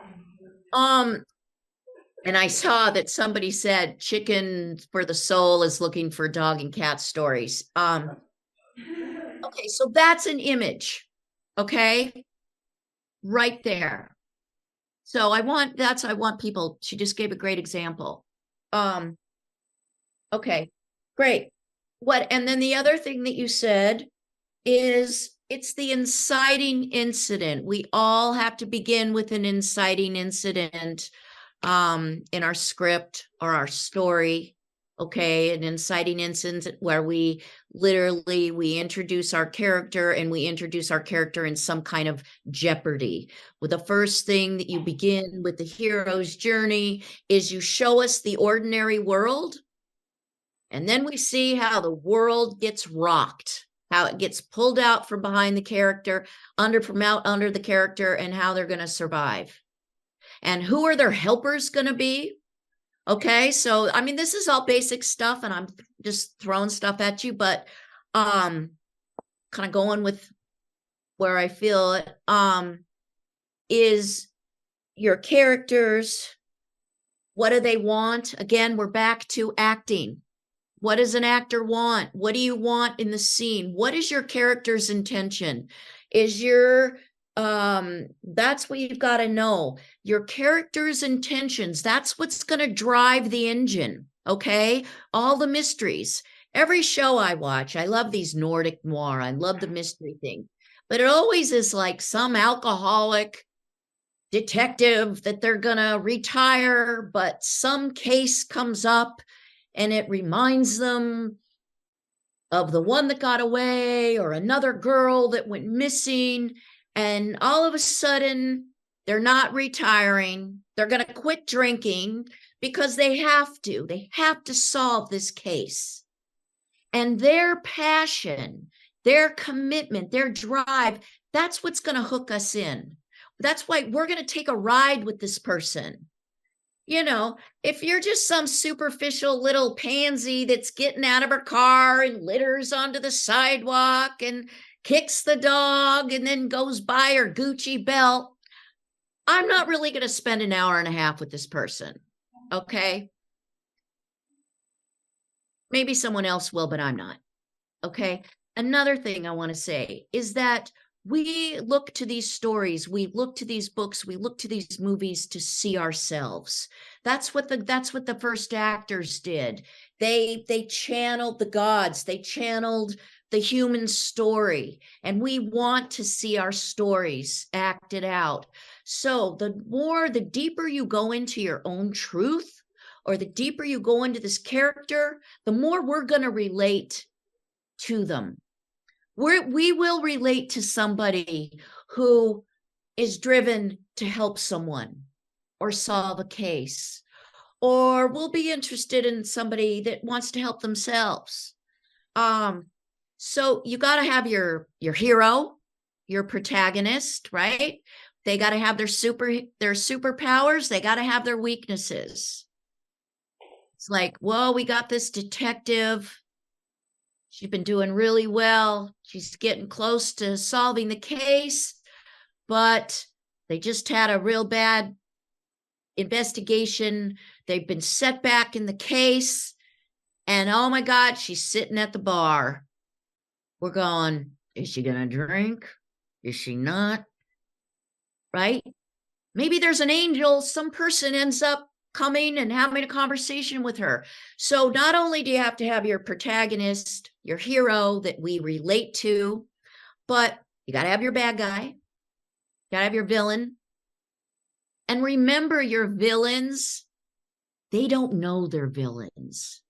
and I saw that somebody said chicken for the soul is looking for dog and cat stories. Okay, so that's an image. Okay. Right there. So I want people, she just gave a great example. Okay, great. And then the other thing that you said is it's the inciting incident. We all have to begin with an inciting incident in our script or our story. Okay, an inciting incident where we introduce our character, and we introduce our character in some kind of jeopardy. Well, the first thing that you begin with the hero's journey is you show us the ordinary world, and then we see how the world gets rocked, how it gets pulled out from behind the character, from out under the character, and how they're going to survive. And who are their helpers going to be? Okay, so I mean, this is all basic stuff, and I'm just throwing stuff at you, but kind of going with where I feel it. is your characters. What do they want? Again, we're back to acting. What does an actor want? What do you want in the scene? What is your character's intention? Is your that's what you've got to know. Your character's intentions, that's what's going to drive the engine, okay? All the mysteries. Every show I watch, I love these Nordic noir. I love the mystery thing. But it always is like some alcoholic detective that they're going to retire, but some case comes up and it reminds them of the one that got away or another girl that went missing. And all of a sudden, they're not retiring. They're going to quit drinking because they have to. They have to solve this case. And their passion, their commitment, their drive, that's what's going to hook us in. That's why we're going to take a ride with this person. You know, if you're just some superficial little pansy that's getting out of her car and litters onto the sidewalk and kicks the dog and then goes by her Gucci belt, I'm not really going to spend an hour and a half with this person. Okay. Maybe someone else will, but I'm not. Okay. Another thing I want to say is that we look to these stories, we look to these books, we look to these movies to see ourselves. That's what the first actors did. They channeled the gods, they channeled the human story, and we want to see our stories acted out. So the deeper you go into your own truth, or the deeper you go into this character, the more we're going to relate to them. We will relate to somebody who is driven to help someone or solve a case, or we'll be interested in somebody that wants to help themselves. So you got to have your hero, your protagonist, right? They got to have their superpowers. They got to have their weaknesses. It's like, well, we got this detective. She's been doing really well. She's getting close to solving the case, but they just had a real bad investigation. They've been set back in the case. And oh my God, she's sitting at the bar. We're going, is she going to drink? Is she not? Right? Maybe there's an angel. Some person ends up coming and having a conversation with her. So not only do you have to have your protagonist, your hero that we relate to, but you got to have your bad guy, you got to have your villain. And remember, your villains, they don't know they're villains.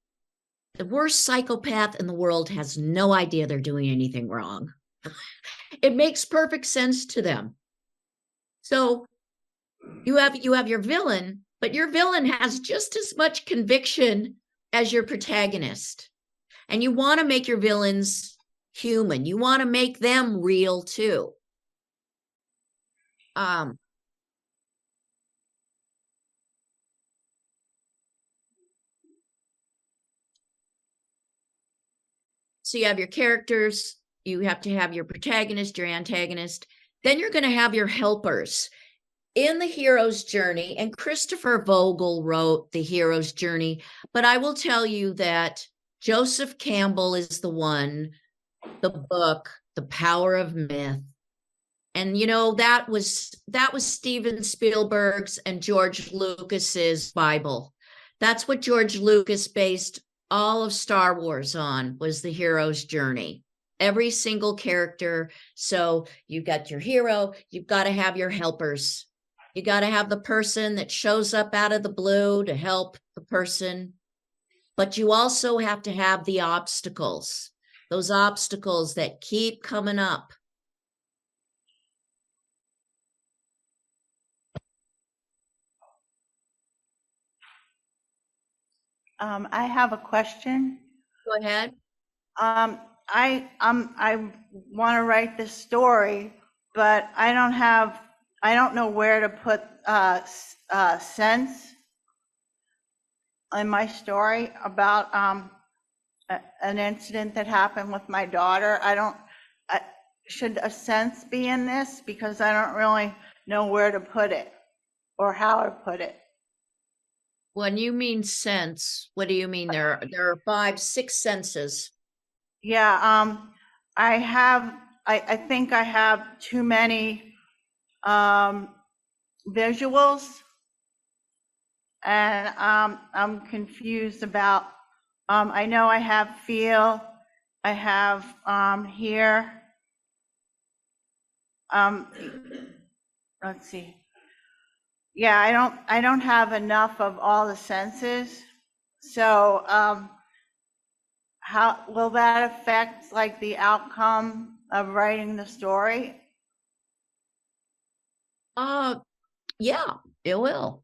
The worst psychopath in the world has no idea they're doing anything wrong. It makes perfect sense to them. So you have your villain, but your villain has just as much conviction as your protagonist. And you want to make your villains human. You want to make them real too. So you have your characters, you have to have your protagonist, your antagonist, then you're going to have your helpers. In the hero's journey, and Christopher Vogel wrote The Hero's Journey, but I will tell you that Joseph Campbell is the book, The Power of Myth. And you know, that was Steven Spielberg's and George Lucas's Bible. That's what George Lucas based all of Star Wars on, was the hero's journey. Every single character. So you've got your hero, you've got to have your helpers. You got to have the person that shows up out of the blue to help the person. But you also have to have the obstacles, those obstacles that keep coming up. I have a question. Go ahead. I want to write this story, but I don't know where to put sense in my story about an incident that happened with my daughter. Should a sense be in this? Because I don't really know where to put it or how to put it. When you mean sense, what do you mean? There are 5, 6 senses. Yeah, I think I have too many visuals, and I'm confused about, I know I have feel, I have hear. Let's see. Yeah, I don't have enough of all the senses. So how will that affect like the outcome of writing the story? Yeah, it will.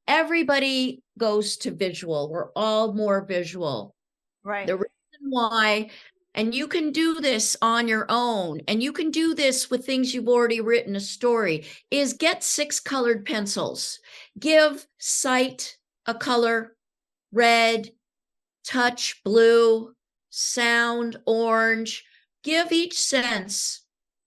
Everybody goes to visual. We're all more visual. Right. The reason why, and you can do this on your own, and you can do this with things you've already written a story, is get 6 colored pencils. Give sight a color, red, touch blue, sound orange. Give each sense,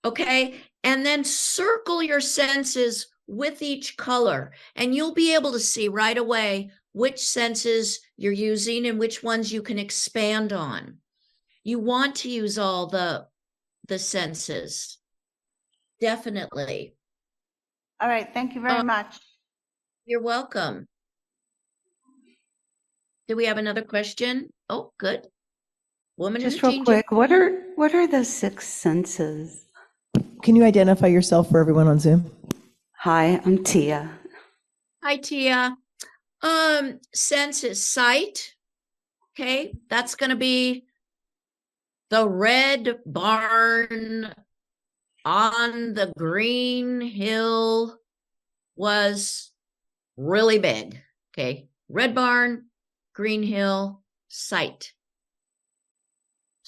okay? And then circle your senses with each color, and you'll be able to see right away which senses you're using and which ones you can expand on. You want to use all the senses. Definitely. All right, thank you very much. You're welcome. Do we have another question? Oh, good. Woman Just in the real jean quick, what are the 6 senses? Can you identify yourself for everyone on Zoom? Hi, I'm Tia. Hi, Tia. Sense is sight. Okay, that's going to be the red barn on the green hill was really big. Okay, red barn, green hill, sight.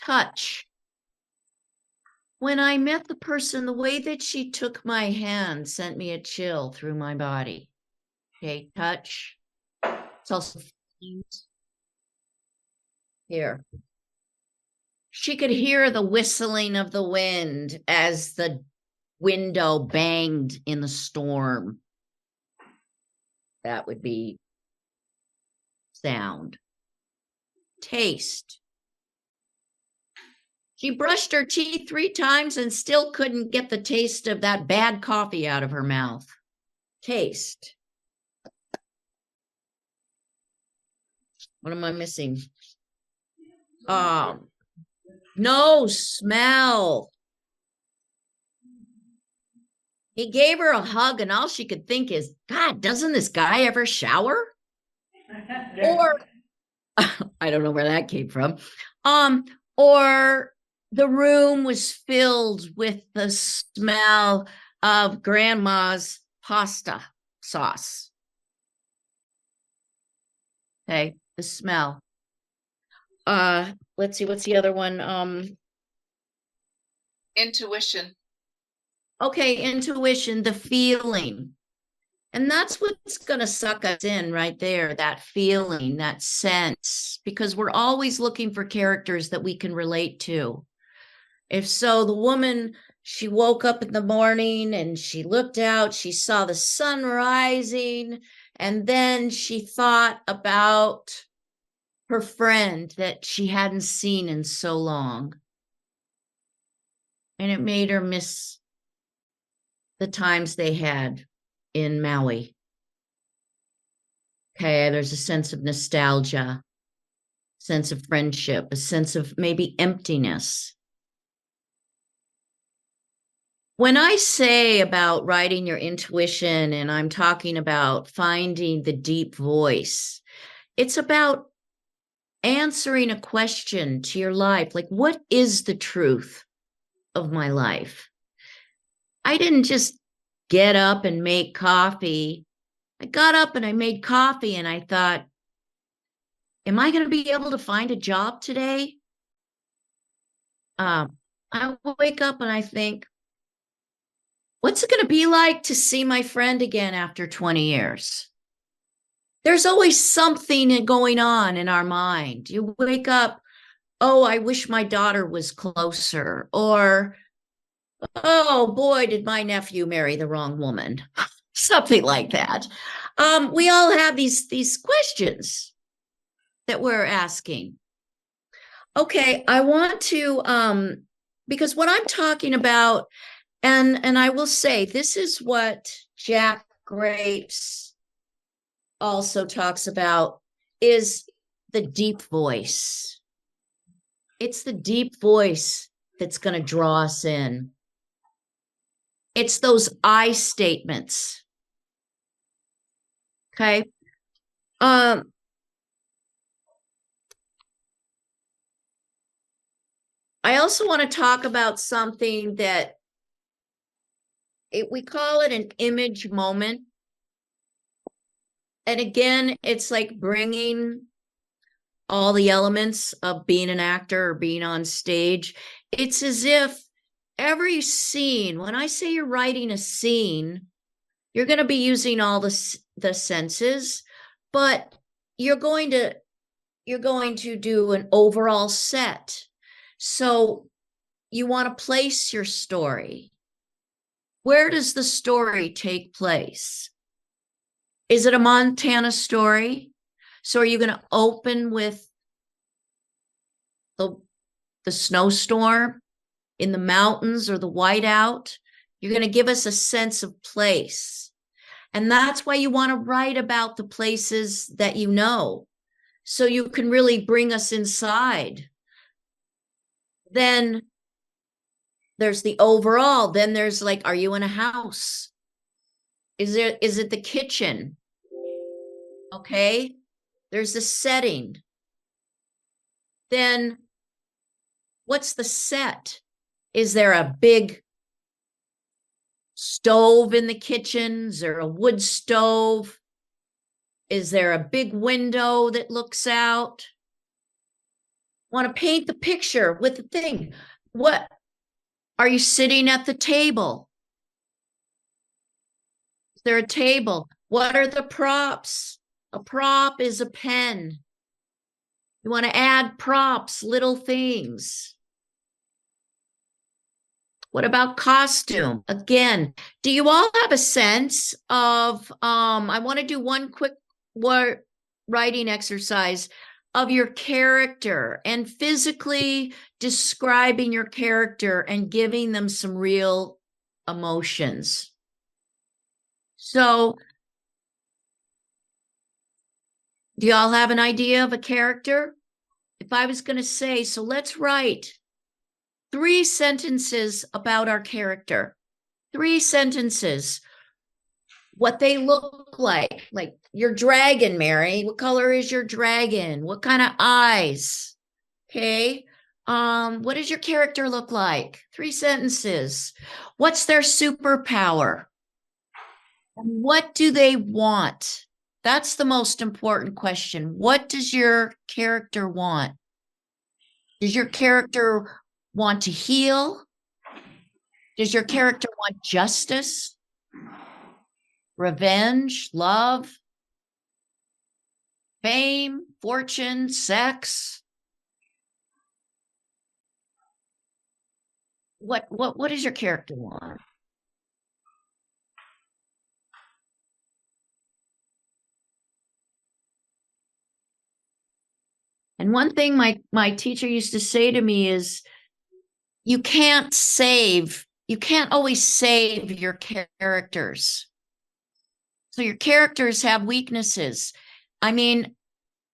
Touch. When I met the person, the way that she took my hand sent me a chill through my body. Okay, touch. It's also here. She could hear the whistling of the wind as the window banged in the storm. That would be sound. Taste. She brushed her teeth 3 times and still couldn't get the taste of that bad coffee out of her mouth. Taste. What am I missing? No, smell. He gave her a hug, and all she could think is, God, doesn't this guy ever shower? Or, I don't know where that came from. Or the room was filled with the smell of grandma's pasta sauce. Okay, the smell. Let's see, what's the other one? Intuition. Okay, intuition, the feeling. And that's what's going to suck us in right there, that feeling, that sense, because we're always looking for characters that we can relate to. If so, the woman, she woke up in the morning and she looked out, she saw the sun rising, and then she thought about her friend that she hadn't seen in so long. And it made her miss the times they had in Maui. Okay, there's a sense of nostalgia, sense of friendship, a sense of maybe emptiness. When I say about writing your intuition, and I'm talking about finding the deep voice, it's about answering a question to your life. Like, what is the truth of my life? I didn't just get up and make coffee. I got up and I made coffee and I thought, am I going to be able to find a job today? I wake up and I think, what's it going to be like to see my friend again after 20 years? There's always something going on in our mind. You wake up, oh, I wish my daughter was closer. Or, oh boy, did my nephew marry the wrong woman. Something like that. We all have these questions that we're asking. Okay, I want to because what I'm talking about, and I will say this is what Jack Grapes also talks about, is the deep voice. It's the deep voice that's going to draw us in. It's those I statements. Okay. I also want to talk about something that we call it an image moment. And again, it's like bringing all the elements of being an actor or being on stage. It's as if every scene, when I say you're writing a scene, you're going to be using all the senses, but you're going to do an overall set. So you want to place your story. Where does the story take place? Is it a Montana story? So are you going to open with the snowstorm in the mountains or the whiteout? You're going to give us a sense of place. And that's why you want to write about the places that you know, so you can really bring us inside. Then there's the overall. Then there's like, are you in a house? Is it the kitchen? Okay. There's the setting. Then what's the set? Is there a big stove in the kitchen? Is there a wood stove? Is there a big window that looks out? Want to paint the picture with the thing. What are you sitting at the table? Is there a table? What are the props? A prop is a pen. You want to add props, little things. What about costume? Again, do you all have a sense of, I want to do one quick writing exercise of your character and physically describing your character and giving them some real emotions. So, do y'all have an idea of a character? If I was going to say, so let's write 3 sentences about our character. 3 sentences. What they look like your dragon, Mary. What color is your dragon? What kind of eyes? Okay. What does your character look like? 3 sentences. What's their superpower? And what do they want? That's the most important question. What does your character want? Does your character want to heal? Does your character want justice? Revenge, love, fame, fortune, sex? What does your character want? And one thing my teacher used to say to me is, you can't always save your characters. So your characters have weaknesses. I mean,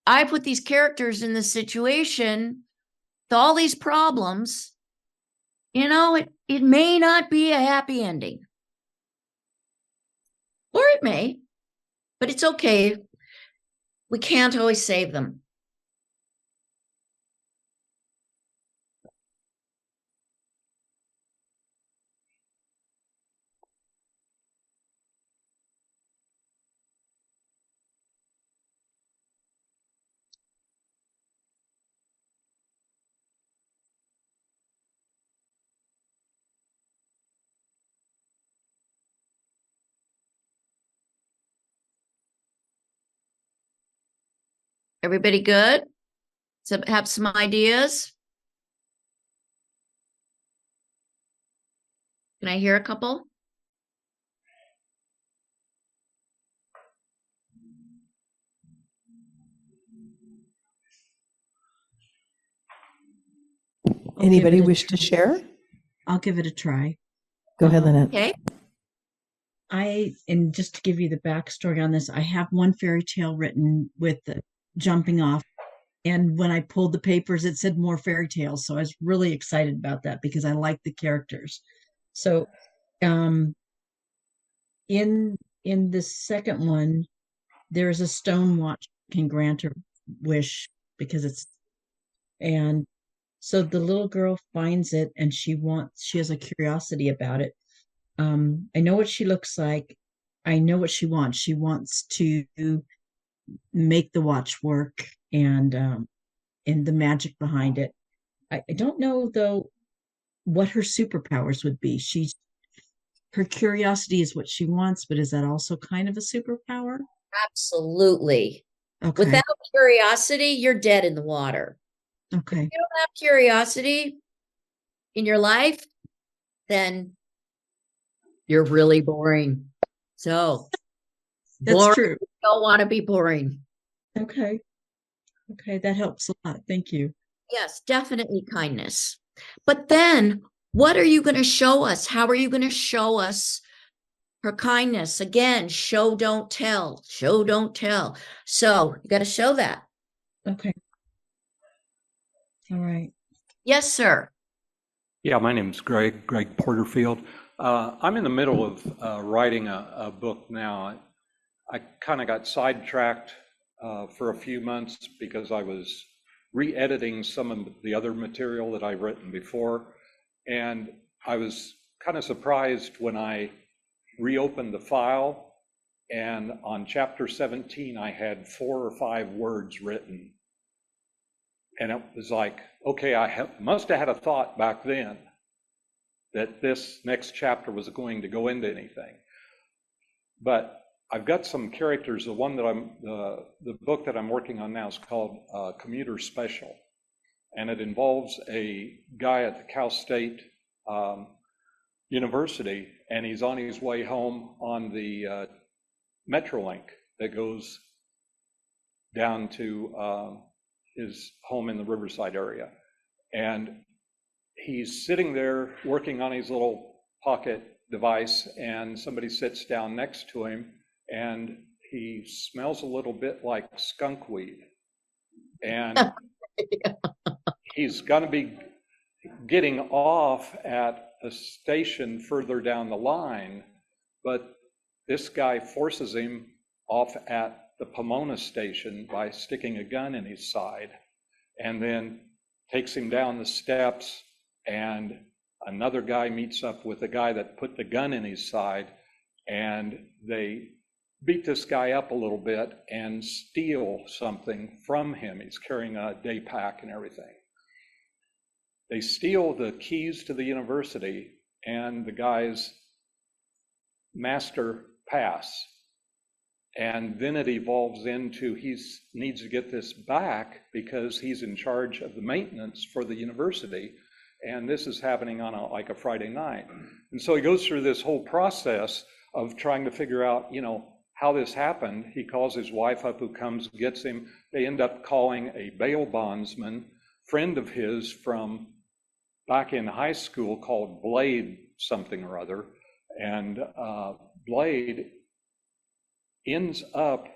I put these characters in this situation with all these problems. It may not be a happy ending. Or it may, but it's okay. We can't always save them. Everybody good? So have some ideas? Can I hear a couple? Anybody wish to share? I'll give it a try. Go ahead, Lynette. Okay. And just to give you the backstory on this, I have one fairy tale written with the jumping off. And when I pulled the papers, it said more fairy tales. So I was really excited about that because I like the characters. So in the second one, there's a stone watch can grant her wish because and so the little girl finds it and she has a curiosity about it. I know what she looks like. I know what she wants. She wants to make the watch work and the magic behind it. I don't know though what her superpowers would be. Her curiosity is what she wants, but is that also kind of a superpower? Absolutely. Okay. Without curiosity, you're dead in the water. Okay. If you don't have curiosity in your life, then you're really boring. So That's boring, true. you don't want to be boring. Okay. Okay, that helps a lot. Thank you. Yes, definitely kindness. But then what are you going to show us? How are you going to show us her kindness? Again, show, don't tell. Show, don't tell. So you got to show that. Okay. All right. Yes, sir. Yeah, my name's Greg Porterfield. I'm in the middle of writing a book now. I kind of got sidetracked for a few months because I was re-editing some of the other material that I've written before. And I was kind of surprised when I reopened the file, and on chapter 17, I had 4 or 5 words written. And it was like, okay, must have had a thought back then that this next chapter was going to go into anything. But I've got some characters. The one that the book that I'm working on now is called Commuter Special. And it involves a guy at the Cal State University, and he's on his way home on the Metrolink that goes down to his home in the Riverside area. And he's sitting there working on his little pocket device, and somebody sits down next to him, and he smells a little bit like skunk weed. And he's going to be getting off at a station further down the line, but this guy forces him off at the Pomona station by sticking a gun in his side, and then takes him down the steps, and another guy meets up with the guy that put the gun in his side, and they beat this guy up a little bit and steal something from him. He's carrying a day pack and everything. They steal the keys to the university and the guy's master pass. And then it evolves into he needs to get this back because he's in charge of the maintenance for the university. And this is happening on like a Friday night. And so he goes through this whole process of trying to figure out, how this happened. He calls his wife up, who comes, gets him. They end up calling a bail bondsman, friend of his from back in high school, called Blade something or other. And Blade ends up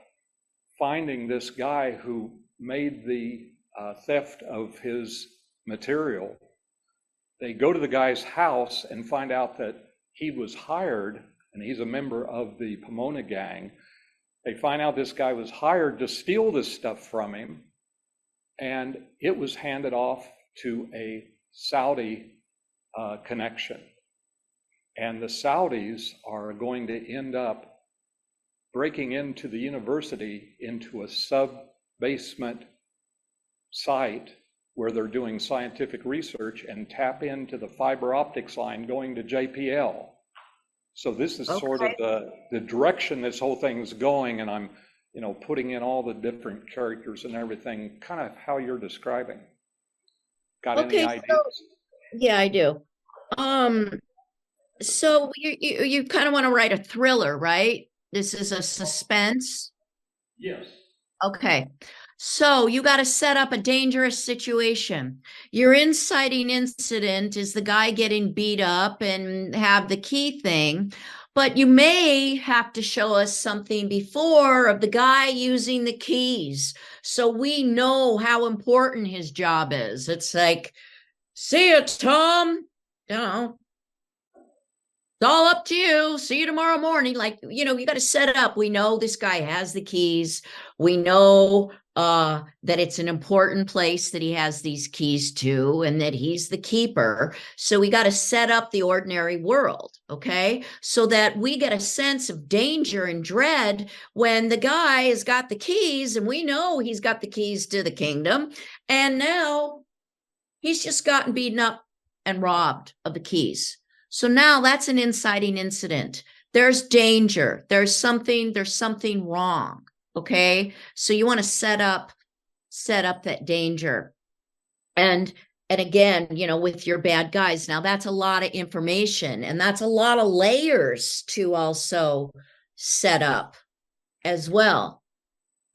finding this guy who made the theft of his material. They go to the guy's house and find out that he was hired, and he's a member of the Pomona gang. They find out this guy was hired to steal this stuff from him, and it was handed off to a Saudi connection. And the Saudis are going to end up breaking into the university into a sub-basement site where they're doing scientific research and tap into the fiber optics line going to JPL. So this is sort of the direction this whole thing is going, and I'm, putting in all the different characters and everything, kind of how you're describing. Got any ideas? Yeah, I do. So you kind of want to write a thriller, right? This is a suspense. Yes. Okay. So you got to set up a dangerous situation. Your inciting incident is the guy getting beat up and have the key thing, but you may have to show us something before of the guy using the keys so we know how important his job is. It's like, see ya, Tom. You know, it's all up to you. See you tomorrow morning. Like, you got to set it up. We know this guy has the keys. We know that it's an important place that he has these keys to and that he's the keeper. So we got to set up the ordinary world, okay? So that we get a sense of danger and dread when the guy has got the keys and we know he's got the keys to the kingdom. And now he's just gotten beaten up and robbed of the keys. So now that's an inciting incident. There's danger. There's something wrong. Okay. So you want to set up that danger. And again, with your bad guys, now that's a lot of information and that's a lot of layers to also set up as well.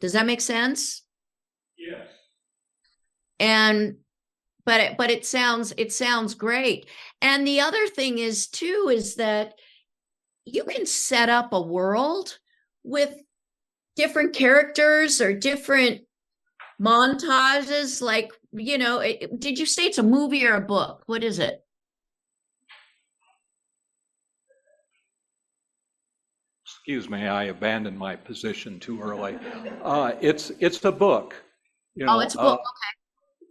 Does that make sense? Yes. But it sounds great. And the other thing is too, is that you can set up a world with different characters or different montages. Like, did you say it's a movie or a book? What is it? Excuse me, I abandoned my position too early. It's a book. Oh, it's a book. Okay.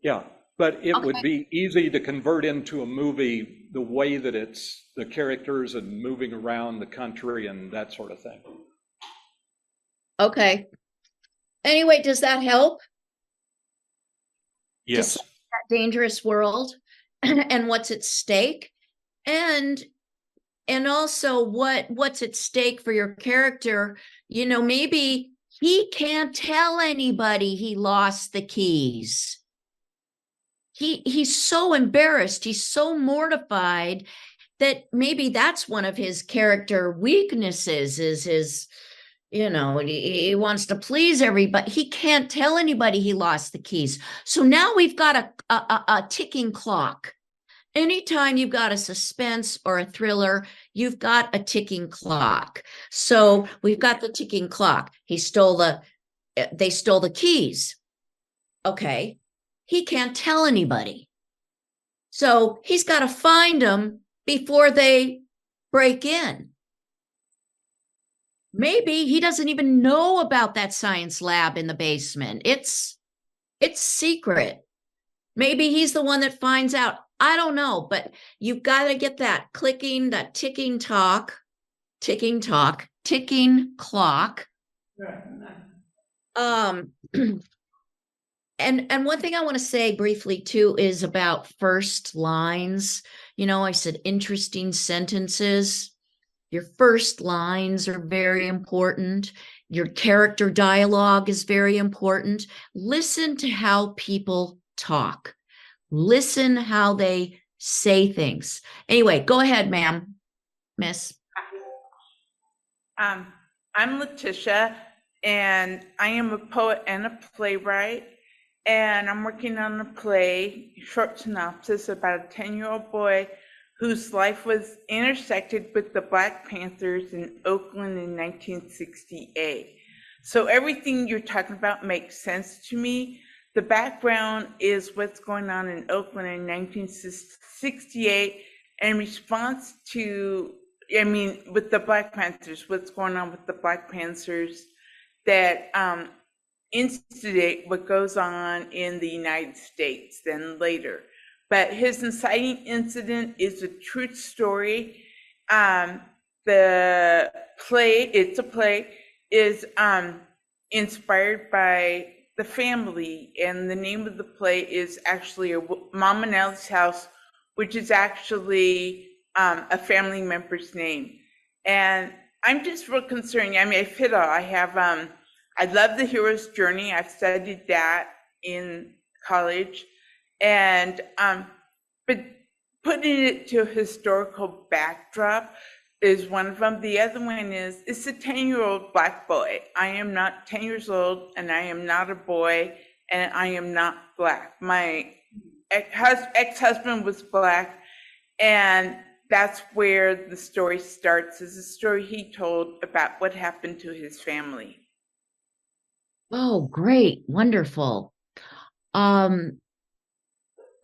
Yeah. But it Okay. would be easy to convert into a movie the way that it's the characters and moving around the country and that sort of thing. Okay. Anyway, does that help? Yes. To that dangerous world and what's at stake, and also what's at stake for your character. Maybe he can't tell anybody he lost the keys. He's so embarrassed, he's so mortified that maybe that's one of his character weaknesses is his, he wants to please everybody. He can't tell anybody he lost the keys. So now we've got a ticking clock. Anytime you've got a suspense or a thriller, you've got a ticking clock. So we've got the ticking clock. They stole the keys. Okay. He can't tell anybody. So he's got to find them before they break in. Maybe he doesn't even know about that science lab in the basement. It's secret. Maybe he's the one that finds out. I don't know, but you've got to get that clicking, that ticking clock. And one thing I want to say briefly too is about first lines. I said interesting sentences. Your first lines are very important. Your character dialogue is very important. Listen to how people talk. Listen how they say things. Anyway, go ahead, ma'am, miss. I'm Letitia, and I am a poet and a playwright, and I'm working on a play, short synopsis, about a 10-year-old boy whose life was intersected with the Black Panthers in Oakland in 1968. So everything you're talking about makes sense to me. The background is what's going on in Oakland in 1968 in response to, with the Black Panthers, what's going on with the Black Panthers that instigate what goes on in the United States then later. But his inciting incident is a true story. The play, it's a play, is inspired by the family, and the name of the play is actually Mom and Ally's House, which is actually a family member's name. And I'm just real concerned. I fit all. I love the hero's journey. I've studied that in college, and but putting it to a historical backdrop is one of them. The other one is, it's a 10-year-old Black boy. I am not 10 years old, and I am not a boy, and I am not Black. My ex-husband was Black, and that's where the story starts, is a story he told about what happened to his family. Oh, great. Wonderful. Of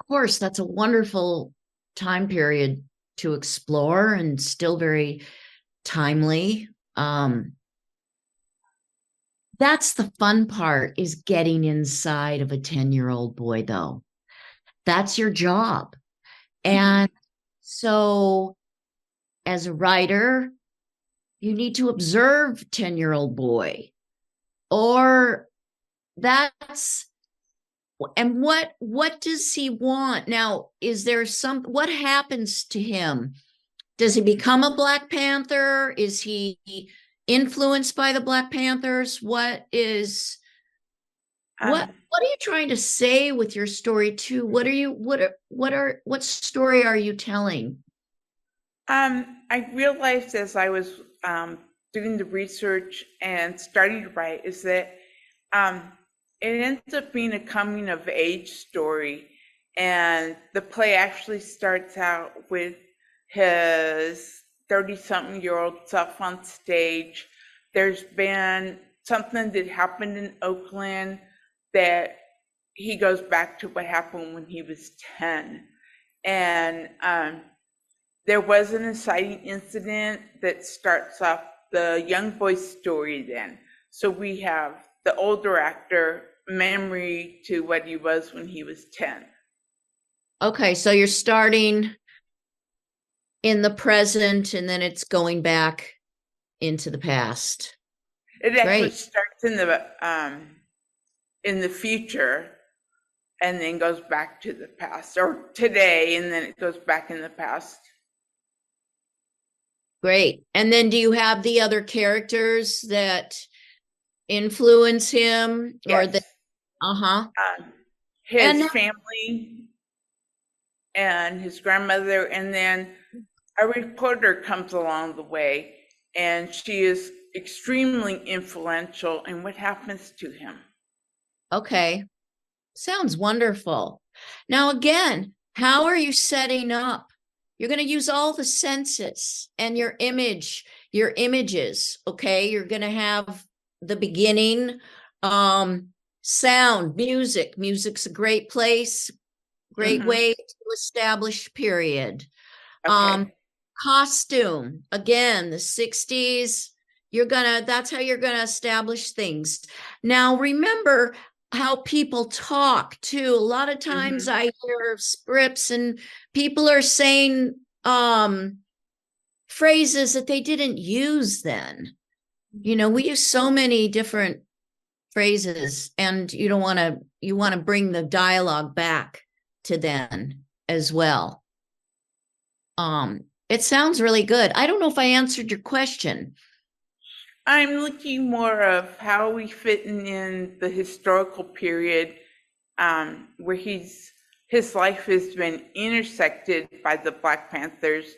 course, that's a wonderful time period to explore and still very timely. That's the fun part, is getting inside of a 10-year-old boy, though. That's your job. And so as a writer, you need to observe 10-year-old boy, or that's, and what does he want? Now, is there what happens to him? Does he become a Black Panther? Is he influenced by the Black Panthers? What are you trying to say with your story too? What story are you telling? I realized as I was doing the research and starting to write is that it ends up being a coming of age story, and the play actually starts out with his 30-something-year-old self on stage. There's been something that happened in Oakland that he goes back to what happened when he was 10. And there was an inciting incident that starts off the young boy's story then. So we have the older actor memory to what he was when he was 10. Okay, so you're starting in the present and then it's going back into the past. It actually starts in the future and then goes back to the past, or today, and then it goes back in the past. Great. And then do you have the other characters that influence him? Yes. Or the his family and his grandmother, and then a reporter comes along the way, and she is extremely influential in what happens to him. Okay. Sounds wonderful. Now, again, how are you setting up? You're going to use all the senses and your images. Okay. You're going to have the beginning, sound, music. Music's a great place, great way to establish period. Okay. Costume, again, the 60s. That's how you're going to establish things. Now, remember how people talk too. A lot of times I hear scripts and people are saying phrases that they didn't use then. You know, we use so many different phrases, and you want to bring the dialogue back to then as well. It sounds really good. I don't know if I answered your question. I'm looking more of how we fit in the historical period where his life has been intersected by the Black Panthers,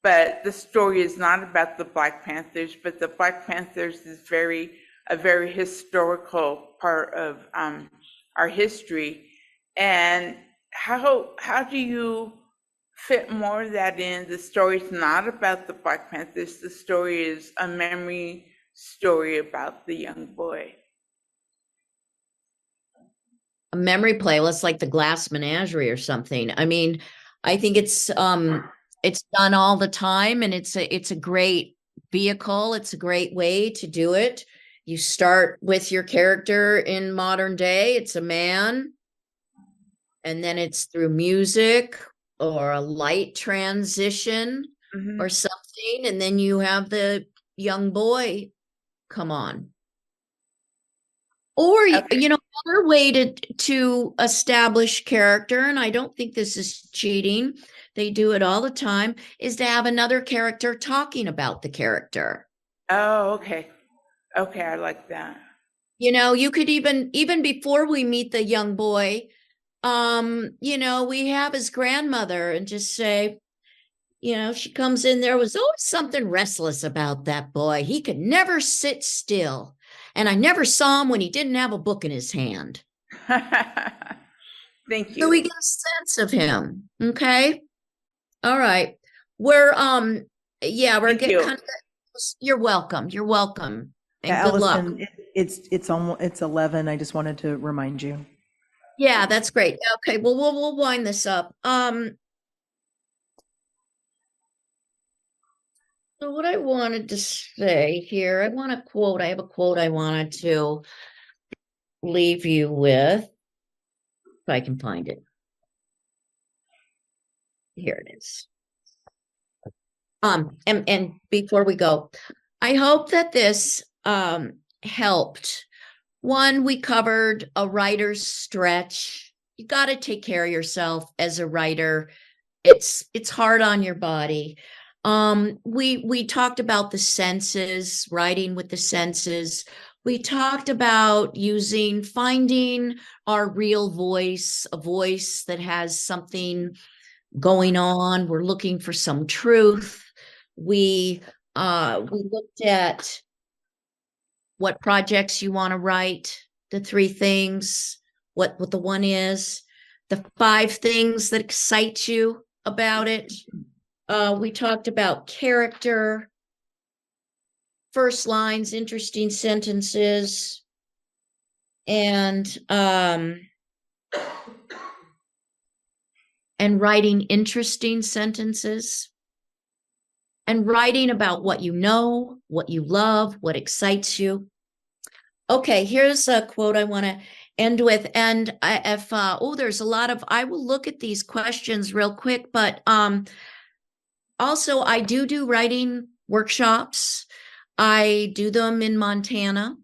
but the story is not about the Black Panthers, but the Black Panthers is a very historical part of our history. And how do you fit more of that in? The story is not about the Black Panthers. The story is a memory story about the young boy. A memory play, well, it's like the Glass Menagerie or something. I mean, I think it's done all the time, and it's a great vehicle. It's a great way to do it. You start with your character in modern day. It's a man, and then it's through music or a light transition or something, and then you have the young boy come on. Or, another way to establish character, and I don't think this is cheating, they do it all the time, is to have another character talking about the character. Oh, okay. Okay, I like that. You could even before we meet the young boy, we have his grandmother and just say, she comes in, there was always something restless about that boy. He could never sit still. And I never saw him when he didn't have a book in his hand. Thank So you. we get a sense of him. Okay. All right. We're getting kind of, you're welcome. You're welcome. And Yeah, good luck. Allyson, it's 11. I just wanted to remind you. Yeah, that's great. Okay, well, we'll wind this up. So what I wanted to say here, I have a quote I wanted to leave you with, if I can find it. Here it is. And before we go, I hope that this helped. One, we covered a writer's stretch. You got to take care of yourself as a writer. It's hard on your body. We talked about the senses, writing with the senses. We talked about finding our real voice, a voice that has something going on. We're looking for some truth. We looked at what projects you want to write, the 3 things, what the one is, the 5 things that excite you about it. We talked about character, first lines, interesting sentences, and writing interesting sentences, and writing about what you know, what you love, what excites you. Okay, here's a quote I want to end with. And there's a lot of, I will look at these questions real quick, but also I do writing workshops. I do them in Montana.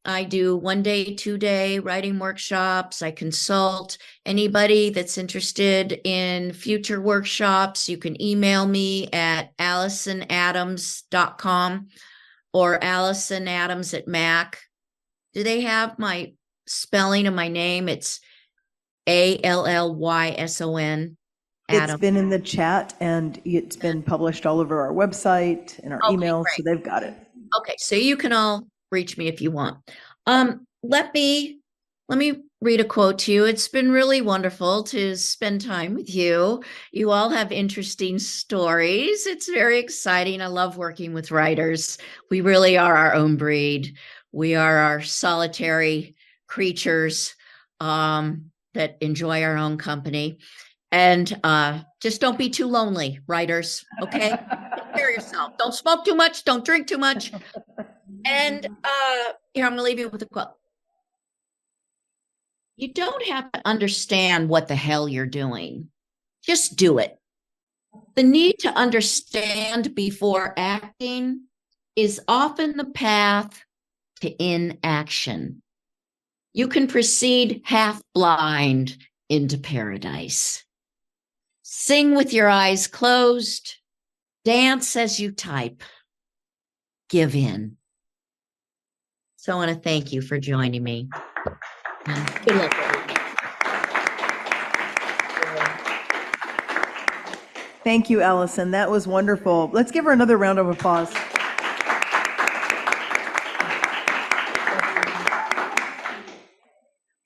I do 1-day, 2-day writing workshops. I consult anybody that's interested in future workshops. You can email me at AllysonAdams.com or AllysonAdams@Mac. Do they have my spelling of my name? It's Allyson. It's been in the chat and it's been published all over our website and our emails, great. so they've got it. Okay, so you can all reach me if you want. Let me read a quote to you. It's been really wonderful to spend time with you. You all have interesting stories. It's very exciting. I love working with writers. We really are our own breed. We are our solitary creatures that enjoy our own company. And just don't be too lonely, writers, okay? Take care of yourself. Don't smoke too much. Don't drink too much. And here, I'm going to leave you with a quote. You don't have to understand what the hell you're doing. Just do it. The need to understand before acting is often the path to inaction. You can proceed half blind into paradise. Sing with your eyes closed. Dance as you type. Give in. So I want to thank you for joining me. And good luck. Thank you, Allyson. That was wonderful. Let's give her another round of applause.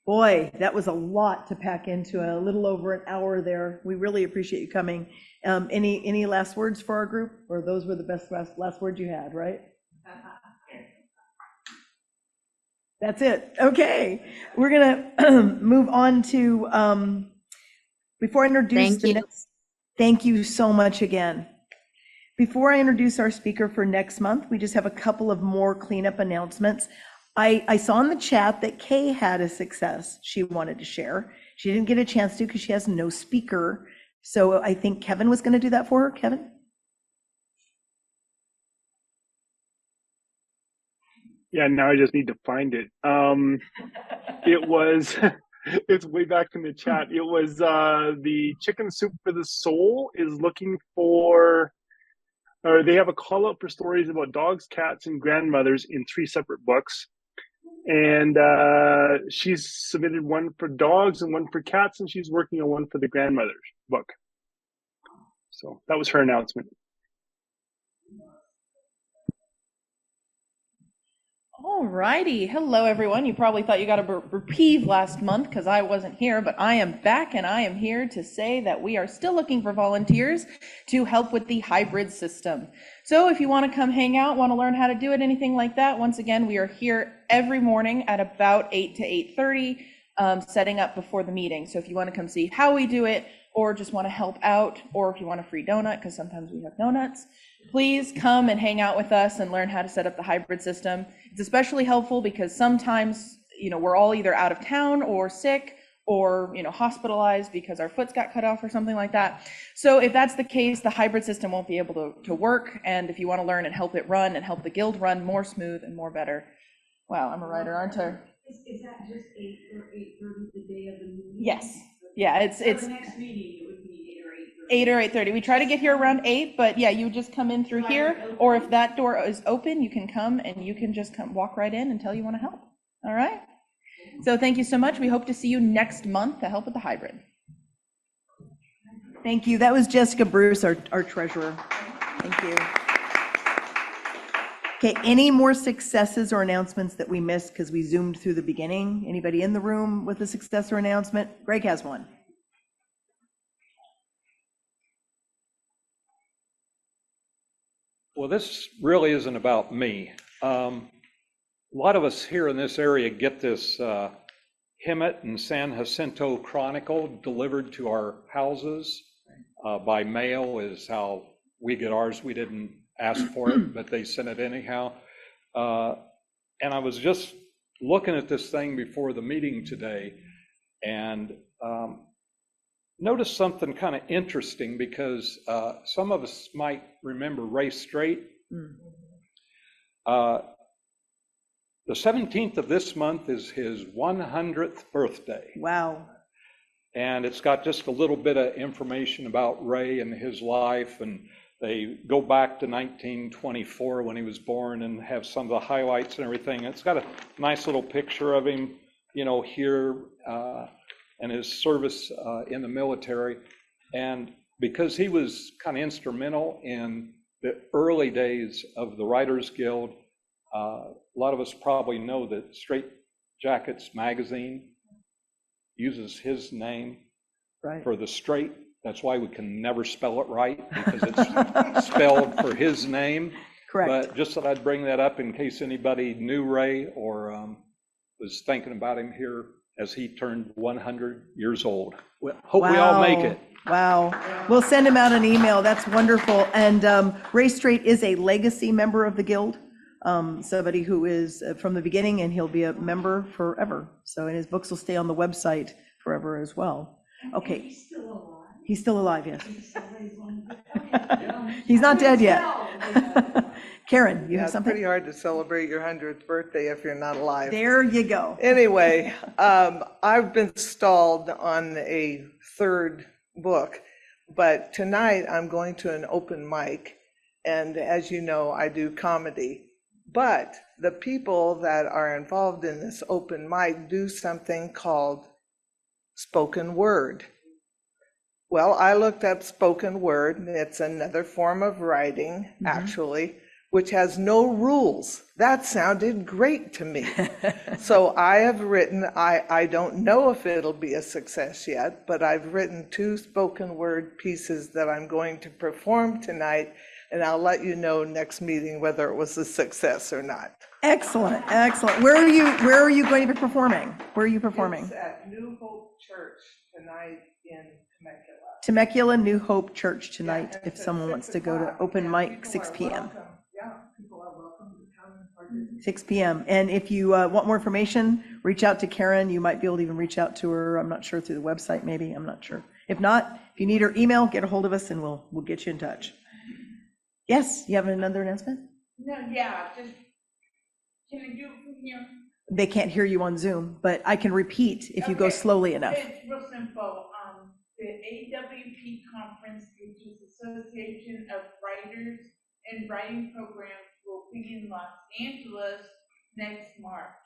Boy, that was a lot to pack into a little over an hour there. We really appreciate you coming. Any last words for our group? Or those were the best last words you had, right? That's it. Okay. We're going to move on to, before I introduce the next, thank you so much again. Before I introduce our speaker for next month, we just have a couple of more cleanup announcements. I saw in the chat that Kay had a success she wanted to share. She didn't get a chance to because she has no speaker. So I think Kevin was going to do that for her. Kevin? Yeah, now I just need to find it. It's way back in the chat. It was the Chicken Soup for the Soul is looking for, or they have a call out for stories about dogs, cats, and grandmothers in 3 separate books. And she's submitted one for dogs and one for cats, and she's working on one for the grandmother's book. So that was her announcement. All righty. Hello, everyone. You probably thought you got a reprieve last month because I wasn't here, but I am back, and I am here to say that we are still looking for volunteers to help with the hybrid system. So if you want to come hang out, want to learn how to do it, anything like that, once again, we are here every morning at about 8 to 8:30, setting up before the meeting. So if you want to come see how we do it, or just want to help out, or if you want a free donut, because sometimes we have donuts, please come and hang out with us and learn how to set up the hybrid system. It's especially helpful because sometimes, we're all either out of town or sick or, hospitalized because our foot's got cut off or something like that. So if that's the case, the hybrid system won't be able to work. And if you want to learn and help it run and help the guild run more smooth and more better. Wow, I'm a writer, aren't I? Is that just 8 or 8:30 the day of the meeting? Yes. Yeah, it's the next meeting, it would be 8 or 8:30. 8 or 8:30. We try to get here around 8, but yeah, you just come in through here, or if that door is open, you can come and you can just walk right in until you want to help. All right? So thank you so much. We hope to see you next month to help with the hybrid. Thank you. That was Jessica Bruce, our treasurer. Thank you. Okay, any more successes or announcements that we missed because we zoomed through the beginning? Anybody in the room with a success or announcement? Greg has one. Well, this really isn't about me. A lot of us here in this area get this Hemet and San Jacinto Chronicle delivered to our houses by mail is how we get ours. We didn't ask for it, but they sent it anyhow. And I was just looking at this thing before the meeting today and noticed something kind of interesting because some of us might remember Ray Strait. The 17th of this month is his 100th birthday. Wow. And it's got just a little bit of information about Ray and his life, and they go back to 1924 when he was born and have some of the highlights and everything. It's got a nice little picture of him, here and his service in the military. And because he was kind of instrumental in the early days of the Writers Guild, a lot of us probably know that Straight Jackets magazine uses his name for the straight. That's why we can never spell it right, because it's spelled for his name. Correct. But just thought I'd bring that up in case anybody knew Ray or was thinking about him here as he turned 100 years old. Hope we all make it. Wow. We'll send him out an email. That's wonderful. And Ray Strait is a legacy member of the Guild, somebody who is from the beginning, and he'll be a member forever. So, and his books will stay on the website forever as well. Okay. He's still alive. He's still alive, yes. He's not dead yet. Karen, you have It's something? pretty hard to celebrate your 100th birthday if you're not alive. There you go. Anyway, I've been stalled on a third book, but tonight I'm going to an open mic, and as you know, I do comedy. But the people that are involved in this open mic do something called spoken word. Well, I looked up spoken word, and it's another form of writing, actually, which has no rules. That sounded great to me. So I have written, I don't know if it'll be a success yet, but I've written 2 spoken word pieces that I'm going to perform tonight, and I'll let you know next meeting whether it was a success or not. Excellent, excellent. Where are you going to be performing? Where are you performing? It's at New Hope Church tonight in Temecula. Temecula New Hope Church tonight, if someone wants to go to open mic, 6 p.m. Yeah, people are welcome to come and participate. 6 p.m. And if you want more information, reach out to Karen. You might be able to even reach out to her. I'm not sure, through the website, maybe. I'm not sure. If not, if you need her email, get a hold of us and we'll get you in touch. Yes, you have another announcement? No, yeah, just, can I do it from here? They can't hear you on Zoom, but I can repeat if you go slowly enough. It's real simple. The AWP conference, which is Association of Writers and Writing Programs, will be in Los Angeles next March.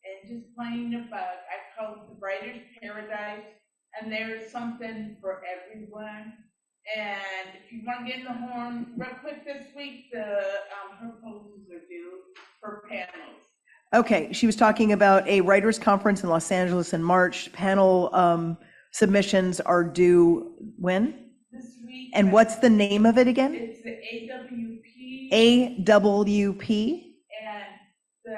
and just playing a book. I call it the Writer's Paradise, and there's something for everyone. And if you want to get in the horn, real quick this week, the proposals are due for panels. Okay, she was talking about a writers' conference in Los Angeles in March. Panel submissions are due when? This week. And what's the name of it again? It's the AWP. AWP. And the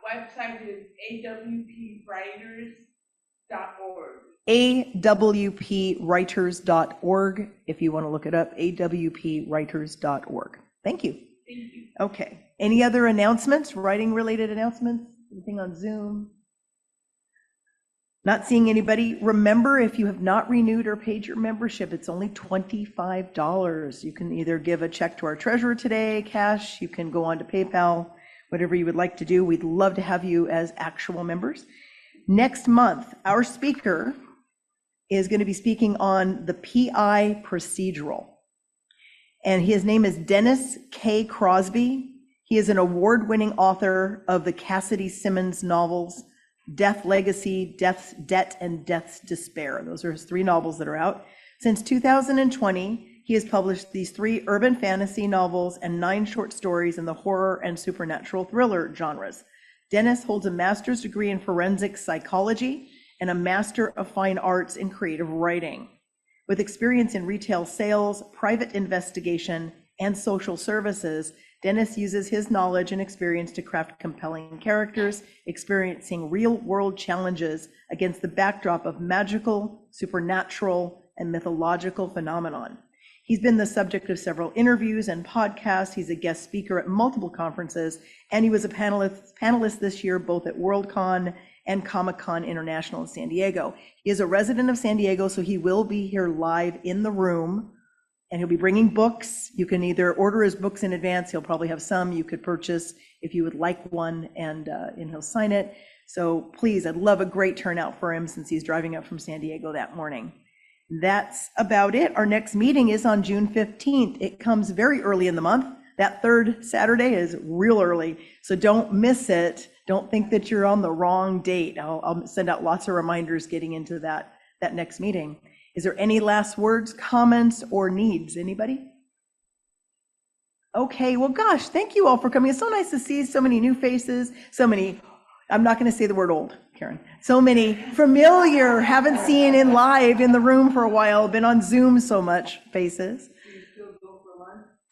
website is awpwriters.org. awpwriters.org, if you want to look it up, awpwriters.org. Thank you. Thank you. Okay. Any other announcements, writing related announcements? Anything on Zoom? Not seeing anybody. Remember, if you have not renewed or paid your membership, it's only $25. You can either give a check to our treasurer today, cash, you can go on to PayPal, whatever you would like to do. We'd love to have you as actual members. Next month, our speaker is going to be speaking on the PI procedural. And his name is Dennis K. Crosby. He is an award-winning author of the Cassidy Simmons novels, Death Legacy, Death's Debt, and Death's Despair. Those are his 3 novels that are out. Since 2020, he has published these 3 urban fantasy novels and 9 short stories in the horror and supernatural thriller genres. Dennis holds a master's degree in forensic psychology and a Master of Fine Arts in creative writing. With experience in retail sales, private investigation, and social services, Dennis uses his knowledge and experience to craft compelling characters, experiencing real-world challenges against the backdrop of magical, supernatural, and mythological phenomenon. He's been the subject of several interviews and podcasts. He's a guest speaker at multiple conferences, and he was a panelist this year, both at Worldcon and Comic-Con International in San Diego. He is a resident of San Diego, so he will be here live in the room, and he'll be bringing books. You can either order his books in advance. He'll probably have some you could purchase if you would like one, and he'll sign it. So please, I'd love a great turnout for him since he's driving up from San Diego that morning. That's about it. Our next meeting is on June 15th. It comes very early in the month. That 3rd Saturday is real early, so don't miss it. Don't think that you're on the wrong date. I'll send out lots of reminders getting into that next meeting. Is there any last words, comments, or needs? Anybody? Okay, well, gosh, thank you all for coming. It's so nice to see so many new faces, so many, I'm not going to say the word old, Karen, so many familiar, haven't seen in live in the room for a while, been on Zoom so much faces.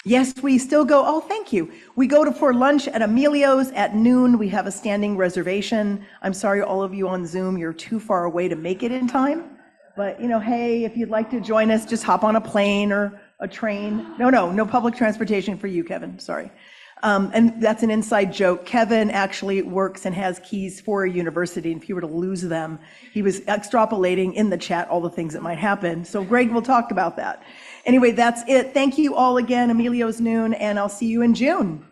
Yes, we still go. Oh, thank you. We go for lunch at Emilio's at noon. We have a standing reservation. I'm sorry, all of you on Zoom, you're too far away to make it in time. But, hey, if you'd like to join us, just hop on a plane or a train. No public transportation for you, Kevin. Sorry. And that's an inside joke. Kevin actually works and has keys for a university. And if you were to lose them, he was extrapolating in the chat all the things that might happen. So Greg will talk about that. Anyway, that's it. Thank you all again. Emilio's noon, and I'll see you in June.